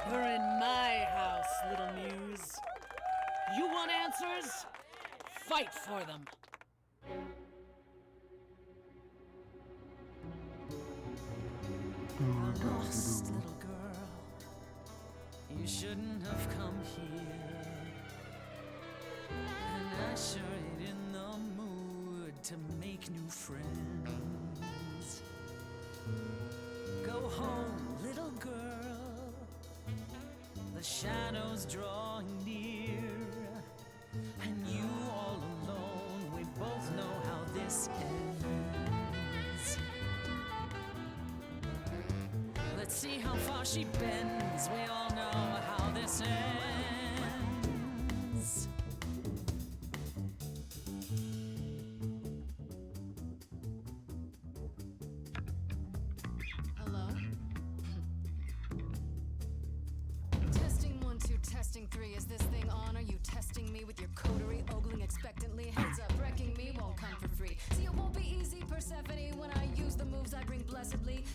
You're in my house, little muse. You want answers? Fight for them. Lost little girl, you shouldn't have come here. And I sure ain't in the mood to make new friends. Go home, little girl, the shadows drawing near. And you all alone, we both know how this ends. Let's see how far she bends. We all know how this ends. Hello? Testing 1, 2, testing 3. Is this thing on? Are you testing me with your coterie, ogling expectantly? Heads up, wrecking me won't come for free. See, it won't be easy, Persephone, when I use the moves I bring blessedly.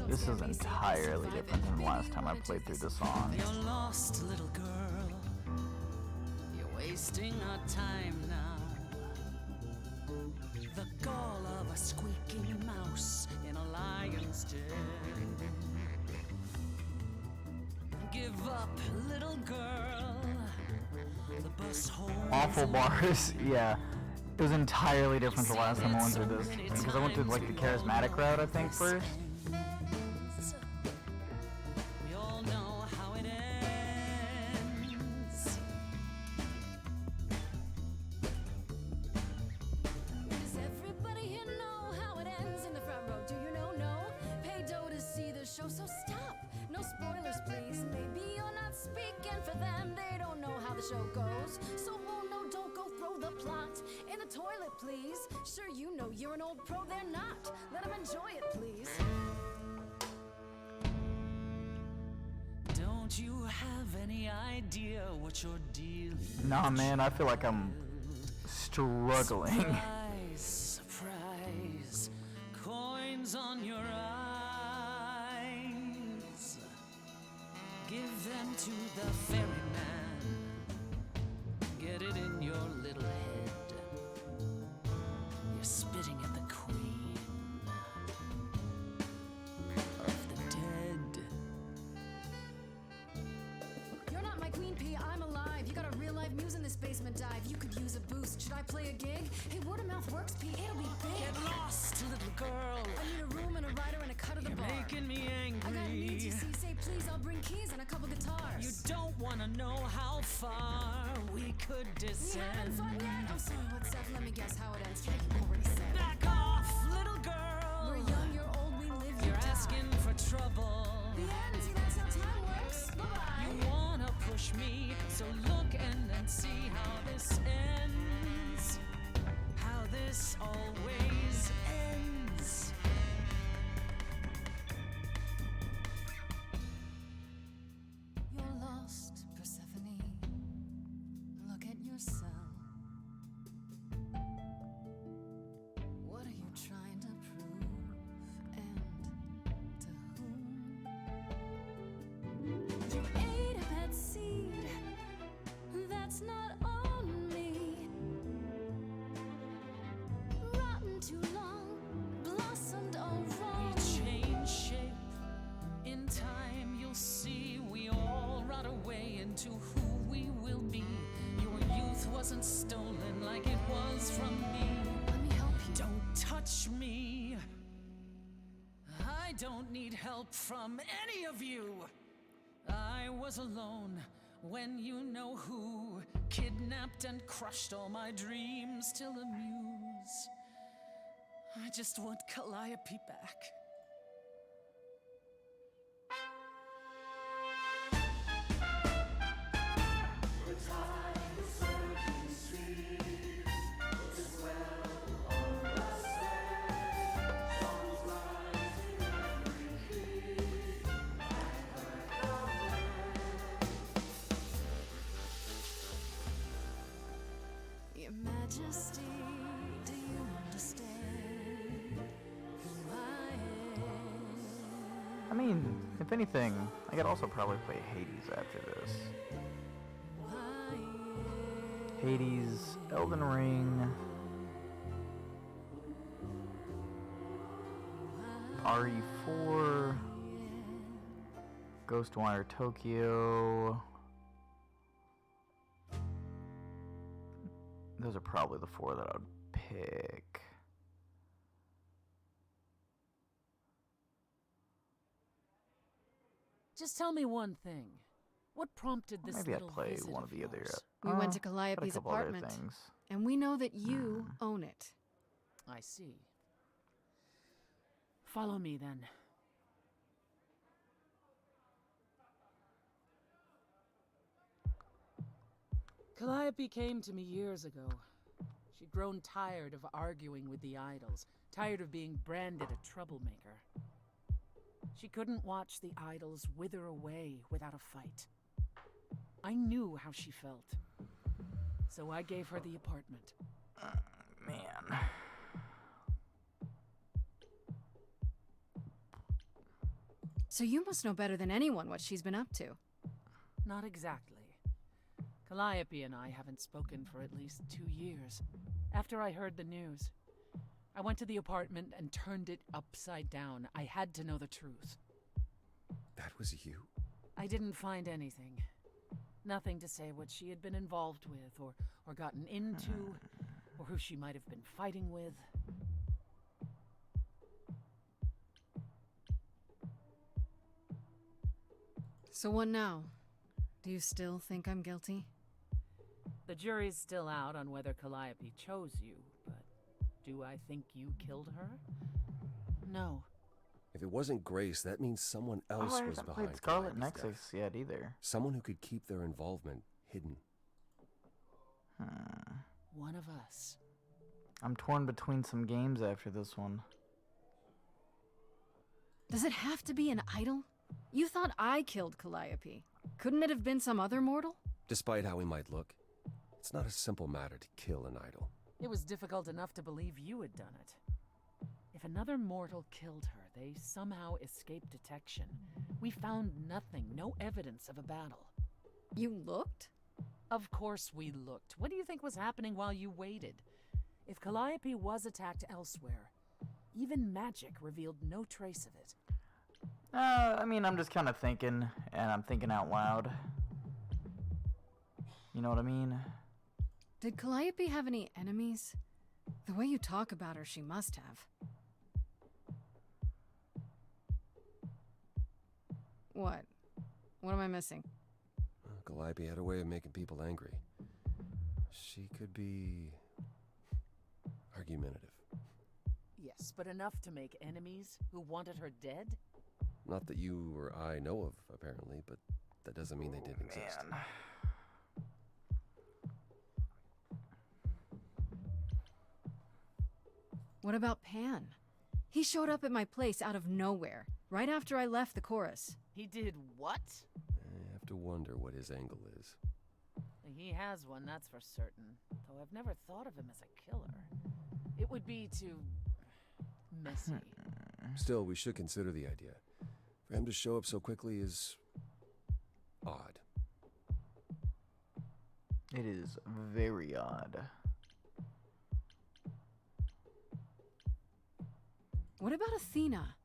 This is entirely different from last time I played through the song. You're lost, little girl. You're wasting our time now. The gall of a squeaking mouse in a lion's den. Give up, little girl. The bus home. Awful bars, yeah. It was entirely different the last time I went through this. Because I went through like the charismatic route, I think, first. We all know how it ends. Does everybody here know how it ends in the front row? Do you know? No? Pay dough to see the show, so stop. No spoilers, please. Maybe you're not speaking for them. They don't know how the show goes. So, oh no, don't go throw the plot in the toilet, please. Sure, you know you're an old pro, they're not. Let them enjoy it, please. Don't you have any idea what you're dealing with? Nah, man, I feel like I'm struggling. Surprise, surprise. Coins on your eyes. Give them to the ferryman. Get it in your little head. You're spitting at the queen of the dead. You're not my queen pea, I'm alive. You got a real life muse in this basement dive. You could use a boost. Should I play a gig? Hey, word of mouth works, P. It'll be big. Get lost, little girl. I need a room and a rider and a cut of the bar. You're making me angry. I got needs, you see. Say please, I'll bring keys and a couple guitars. You don't want to know how far we could descend. We haven't fun yet? I'm sorry, what's up? Let me guess how it ends. Yeah, you already said. Back off, little girl. We're young, you're old, we live, you You're die. asking for trouble. The end, see, that's how time works. Bye-bye. You wanna push me, so look and then see how this ends. How this always ends. You're lost, Persephone. Look at yourself. What are you trying to prove? And to whom? You ate a bad seed. That's not on me. Rotten too long, blossomed all We wrong. change shape. In time, you'll see we all rot away into who we will be. Your youth wasn't stolen like it was from me. Let me help you. Don't touch me. I don't need help from any of you. I was alone when you know who kidnapped and crushed all my dreams till a muse. I just want Calliope back. Your Majesty, do you understand who I am? mean, if anything, I could also probably play Hades after this. Hades, Elden Ring, RE4, Ghostwire Tokyo. Those are probably the 4 that I would pick. Just tell me one thing. What prompted this Maybe I'd little play visit one of the other. yours? We went to got a Calliope's couple other apartment, things. and we know that you own it. I see. Follow me, then. Calliope came to me years ago. She'd grown tired of arguing with the idols, tired of being branded a troublemaker. She couldn't watch the idols wither away without a fight. I knew how she felt, so I gave her the apartment. Man. So you must know better than anyone what she's been up to. Not exactly. Calliope and I haven't spoken for at least 2 years. After I heard the news, I went to the apartment and turned it upside down. I had to know the truth. That was you? I didn't find anything. Nothing to say what she had been involved with, or gotten into, or who she might have been fighting with. So what now? Do you still think I'm guilty? The jury's still out on whether Calliope chose you, but do I think you killed her? No. If it wasn't Grace, that means someone else I was haven't behind played Scarlet Calliope's Nexus death. yet either. Someone who could keep their involvement hidden. One of us. I'm torn between some games after this one. Does it have to be an idol? You thought I killed Calliope. Couldn't it have been some other mortal? Despite how we might look, it's not a simple matter to kill an idol. It was difficult enough to believe you had done it. If another mortal killed her, they somehow escaped detection. We found nothing, no evidence of a battle. You looked? Of course we looked. What do you think was happening while you waited? If Calliope was attacked elsewhere, even magic revealed no trace of it. I mean, I'm just kind of thinking, and I'm thinking out loud. You know what I mean? Did Calliope have any enemies? The way you talk about her, she must have. What? What am I missing? Calliope had a way of making people angry. She could be argumentative. Yes, but enough to make enemies who wanted her dead? Not that you or I know of, apparently, but that doesn't mean they didn't exist. Man. What about Pan? He showed up at my place out of nowhere, right after I left the chorus. He did what? I have to wonder what his angle is. He has one, that's for certain. Though I've never thought of him as a killer. It would be too messy. Still, we should consider the idea. For him to show up so quickly is odd. It is very odd. What about Athena?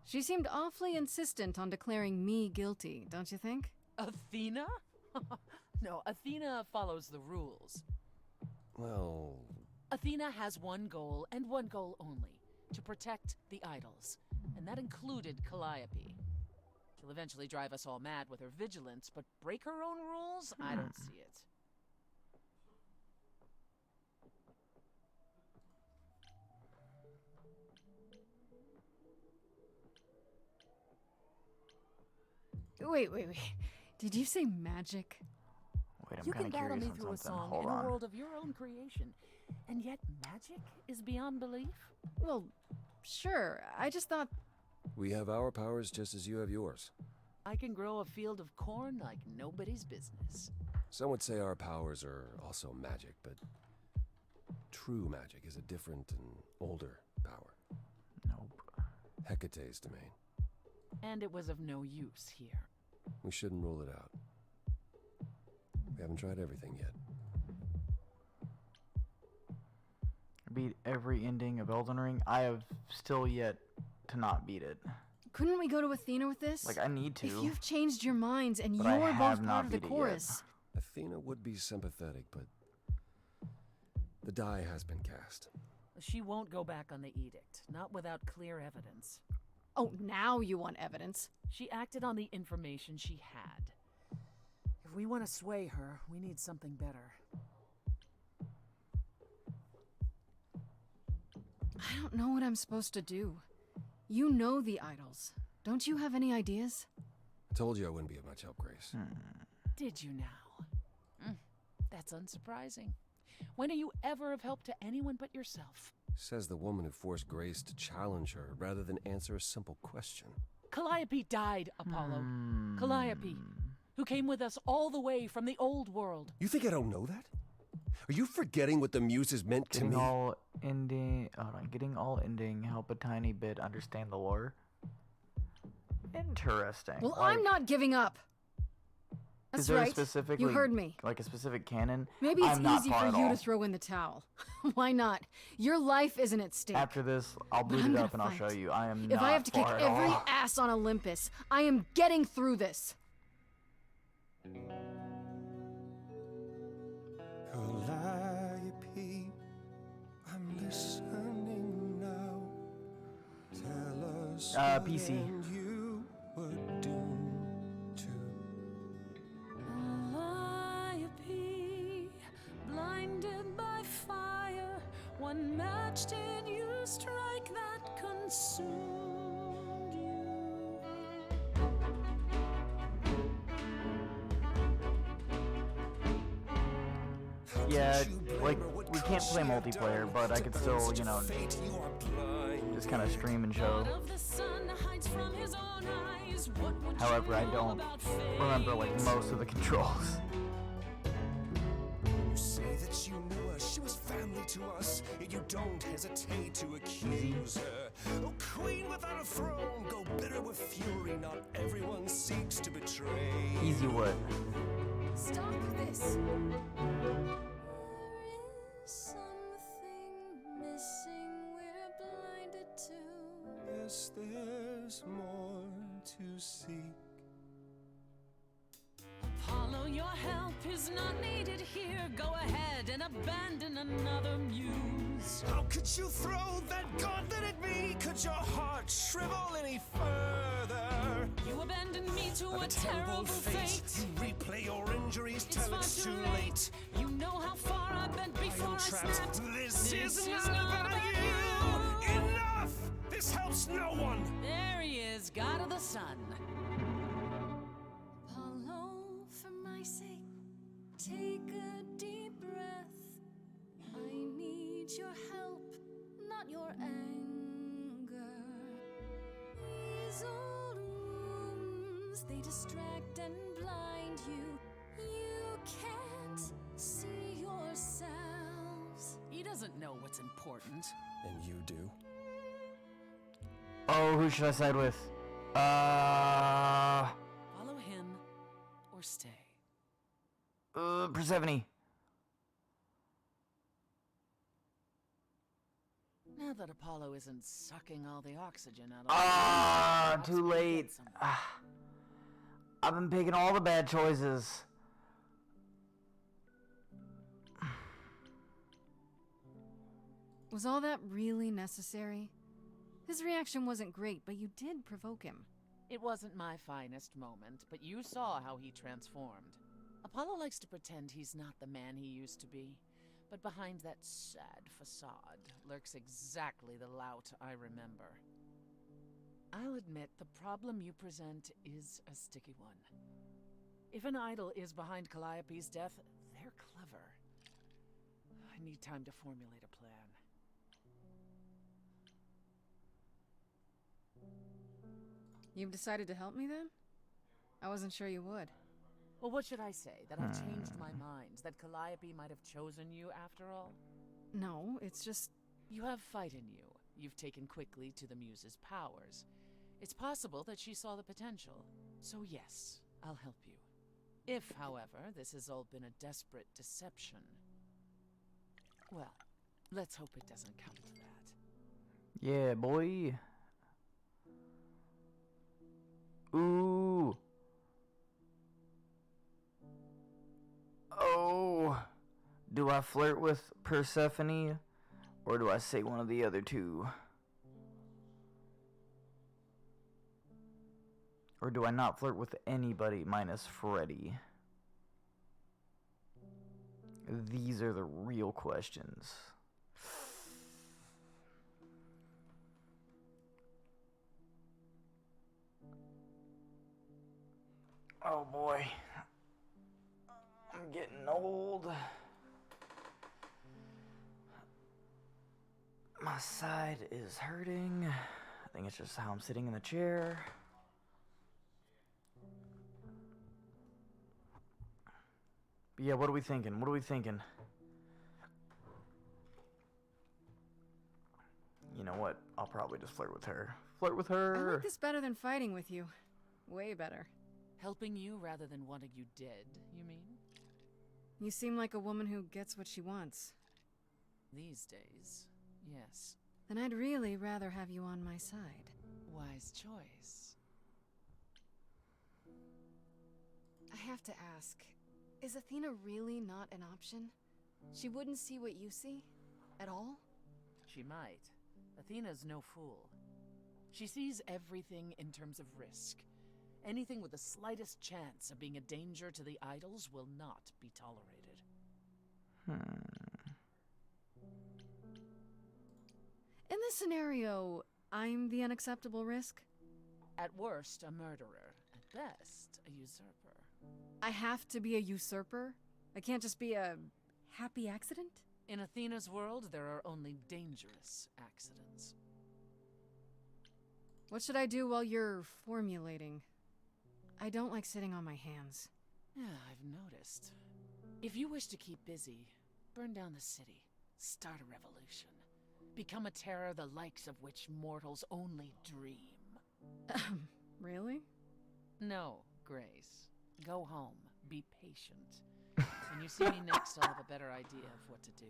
She seemed awfully insistent on declaring me guilty, don't you think? Athena? No, Athena follows the rules. Well... Athena has one goal, and one goal only. To protect the idols. And that included Calliope. She'll eventually drive us all mad with her vigilance, but break her own rules? I don't see it. Wait. Did you say magic? Wait, I'm You kind can of battle curious me on through a something. song Hold in on. a world of your own creation. And yet magic is beyond belief? Well, sure. I just thought... We have our powers just as you have yours. I can grow a field of corn like nobody's business. Some would say our powers are also magic, but true magic is a different and older power. Nope. Hecate's domain. and it was of no use here. We shouldn't rule it out. We haven't tried everything yet. Beat every ending of Elden Ring. I have still yet to not beat it. Couldn't we go to Athena with this? Like, I need to. If you've changed your minds and but you're both part of the chorus. Athena would be sympathetic, but the die has been cast. She won't go back on the edict, not without clear evidence. Oh, now you want evidence? She acted on the information she had. If we want to sway her, we need something better. I don't know what I'm supposed to do. You know the idols. Don't you have any ideas? I told you I wouldn't be of much help, Grace. Did you now? That's unsurprising. When are you ever of help to anyone but yourself? Says the woman who forced Grace to challenge her rather than answer a simple question. Calliope died, Apollo. Calliope, who came with us all the way from the old world. You think I don't know that? Are you forgetting what the Muses meant to me? Getting all ending, help a tiny bit understand the lore. Interesting. Well, I'm not giving up. That's right. You heard me. Like a specific canon? Maybe it's easy for you to throw in the towel. Why not? Your life isn't at stake. After this, I'll boot it up and I'll show you. I am not If I have to kick far at every all. ass on Olympus, I am getting through this. Calliope, I'm listening now. Tell us PC. you were doomed to. Calliope, blinded by fire, one match did you strike that consumed you. Yeah, like, we can't play multiplayer, but I could still, you know, just kind of stream and show. However, I don't remember, like, most of the controls. You say that you knew her, she was family to us, yet you don't hesitate to accuse her. Oh, queen without a throne, go bitter with fury, not everyone seeks to betray. Easy what? Stop this. Something missing, we're blinded to. Yes, there's more to seek. Apollo, your help is not needed here. Go ahead and abandon another muse. How could you throw that gauntlet at me? Could your heart shrivel any further? You abandoned me to a terrible fate. You replay your injuries till it's too late. You know how far I've been before I snapped. This is not about you. Enough! This helps no one. There he is, God of the Sun. Apollo, for my sake, take a deep breath. I need your help, not your anger. These old wounds, they distract and blind you. You can't see yourselves. He doesn't know what's important. And you do? Oh, who should I side with? Follow him or stay. Persephone. Now that Apollo isn't sucking all the oxygen out of Too late. I've been picking all the bad choices. Was all that really necessary? His reaction wasn't great, but you did provoke him. It wasn't my finest moment, but you saw how he transformed. Apollo likes to pretend he's not the man he used to be, but behind that sad facade lurks exactly the lout I remember. I'll admit the problem you present is a sticky one. If an idol is behind Calliope's death, they're clever. I need time to formulate a plan. You've decided to help me then? I wasn't sure you would. Well, what should I say? That I've changed my mind? That Calliope might have chosen you after all? No, it's just... You have fight in you. You've taken quickly to the Muse's powers. It's possible that she saw the potential. So yes, I'll help you. If, however, this has all been a desperate deception, well, let's hope it doesn't come to that. Yeah, boy. Ooh. Oh. Do I flirt with Persephone, or do I say one of the other two? Or do I not flirt with anybody minus Freddy? These are the real questions. Oh boy. I'm getting old. My side is hurting. I think it's just how I'm sitting in the chair. But yeah, what are we thinking? What are we thinking? You know what? I'll probably just flirt with her. Flirt with her! I like this better than fighting with you. Way better. Helping you rather than wanting you dead, you mean? You seem like a woman who gets what she wants. These days, yes. Then I'd really rather have you on my side. Wise choice. I have to ask, is Athena really not an option? She wouldn't see what you see? At all? She might. Athena's no fool. She sees everything in terms of risk. Anything with the slightest chance of being a danger to the idols will not be tolerated. In this scenario, I'm the unacceptable risk? At worst, a murderer. At best, a usurper. I have to be a usurper? I can't just be a happy accident? In Athena's world, there are only dangerous accidents. What should I do while you're formulating? I don't like sitting on my hands. Yeah, I've noticed. If you wish to keep busy, burn down the city, start a revolution, become a terror the likes of which mortals only dream. Really? No, Grace. Go home. Be patient. When you see me next, I'll have a better idea of what to do.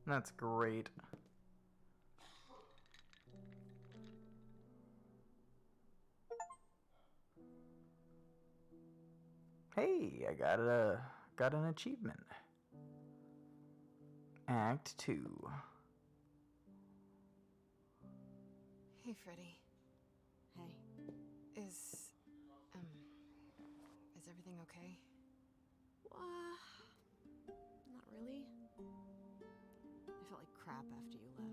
That's great. Hey, I got an achievement. Act 2. Hey, Freddy. Hey. Is everything okay? Not really. I felt like crap after you left.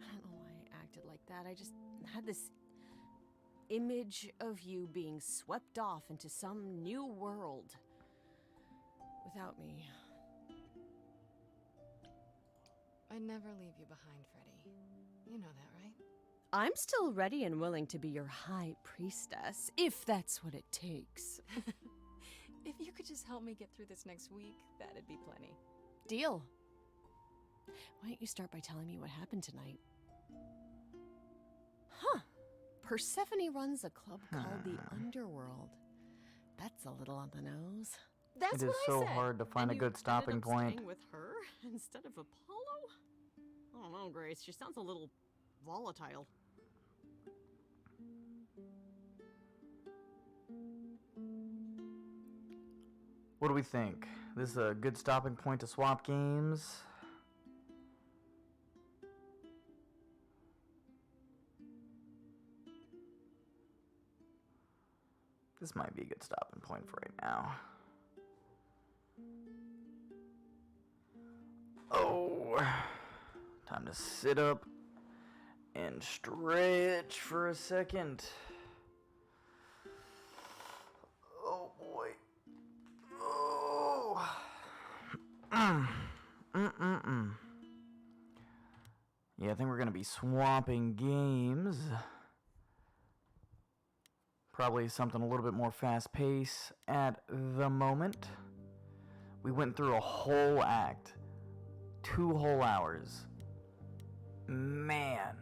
I don't know why I acted like that. I just had this image of you being swept off into some new world without me. I'd never leave you behind, Freddy. You know that, right? I'm still ready and willing to be your high priestess, if that's what it takes. If you could just help me get through this next week, that'd be plenty. Deal. Why don't you start by telling me what happened tonight? Huh. Persephone runs a club called the Underworld. That's a little on the nose. That's it what is I so said. hard to find And a good stopping ended up point. staying with her instead of Apollo? I don't know, Grace. She sounds a little volatile. What do we think? This is a good stopping point to swap games. This might be a good stopping point for right now. Oh, time to sit up and stretch for a second. Oh boy. Oh. Yeah, I think we're gonna be swapping games. Probably something a little bit more fast-paced at the moment. We went through a whole act. 2 whole hours. Man.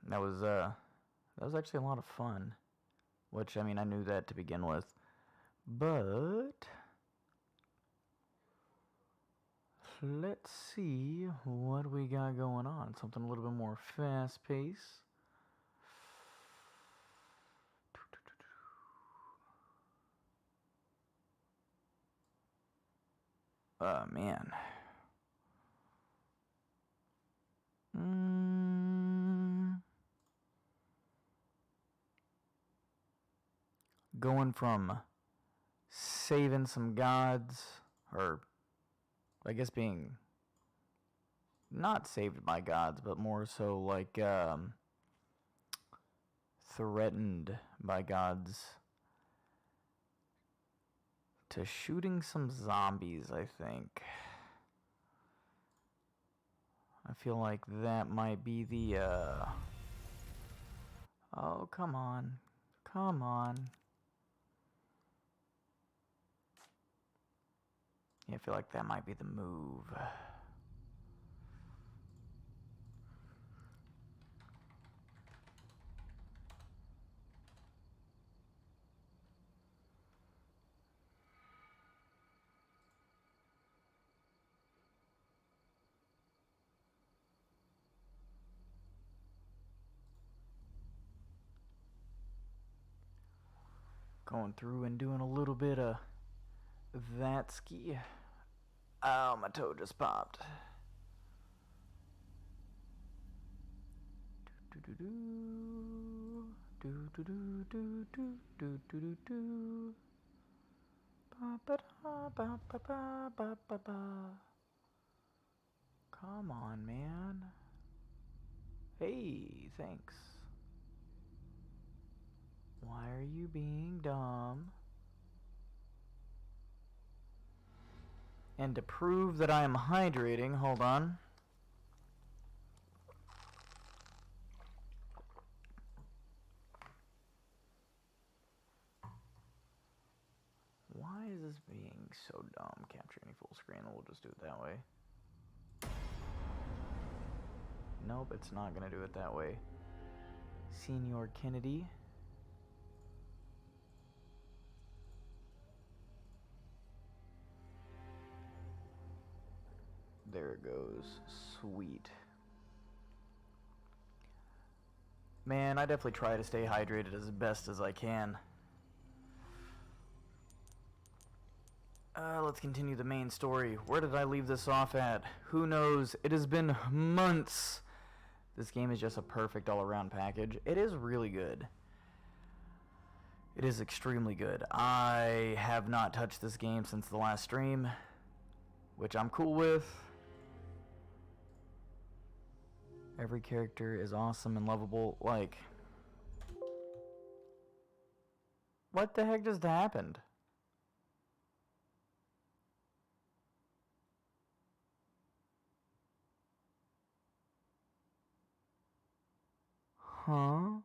That was actually a lot of fun. Which, I mean, I knew that to begin with. But let's see what we got going on. Something a little bit more fast-paced. Man. Going from saving some gods, or I guess being not saved by gods, but more so like threatened by gods, to shooting some zombies, I think. I feel like that might be the, oh, come on. Come on. Yeah, I feel like that might be the move. Going through and doing a little bit of that ski. Oh, my toe just popped. Come on, man. Hey, thanks. Why are you being dumb? And to prove that I am hydrating, hold on. Why is this being so dumb? Capture any full screen, we'll just do it that way. Nope, it's not gonna do it that way. Senior Kennedy. There it goes. Sweet. Man, I definitely try to stay hydrated as best as I can. Let's continue the main story. Where did I leave this off at? Who knows? It has been months. This game is just a perfect all-around package. It is really good. It is extremely good. I have not touched this game since the last stream, which I'm cool with. Every character is awesome and lovable. Like, what the heck just happened? Huh?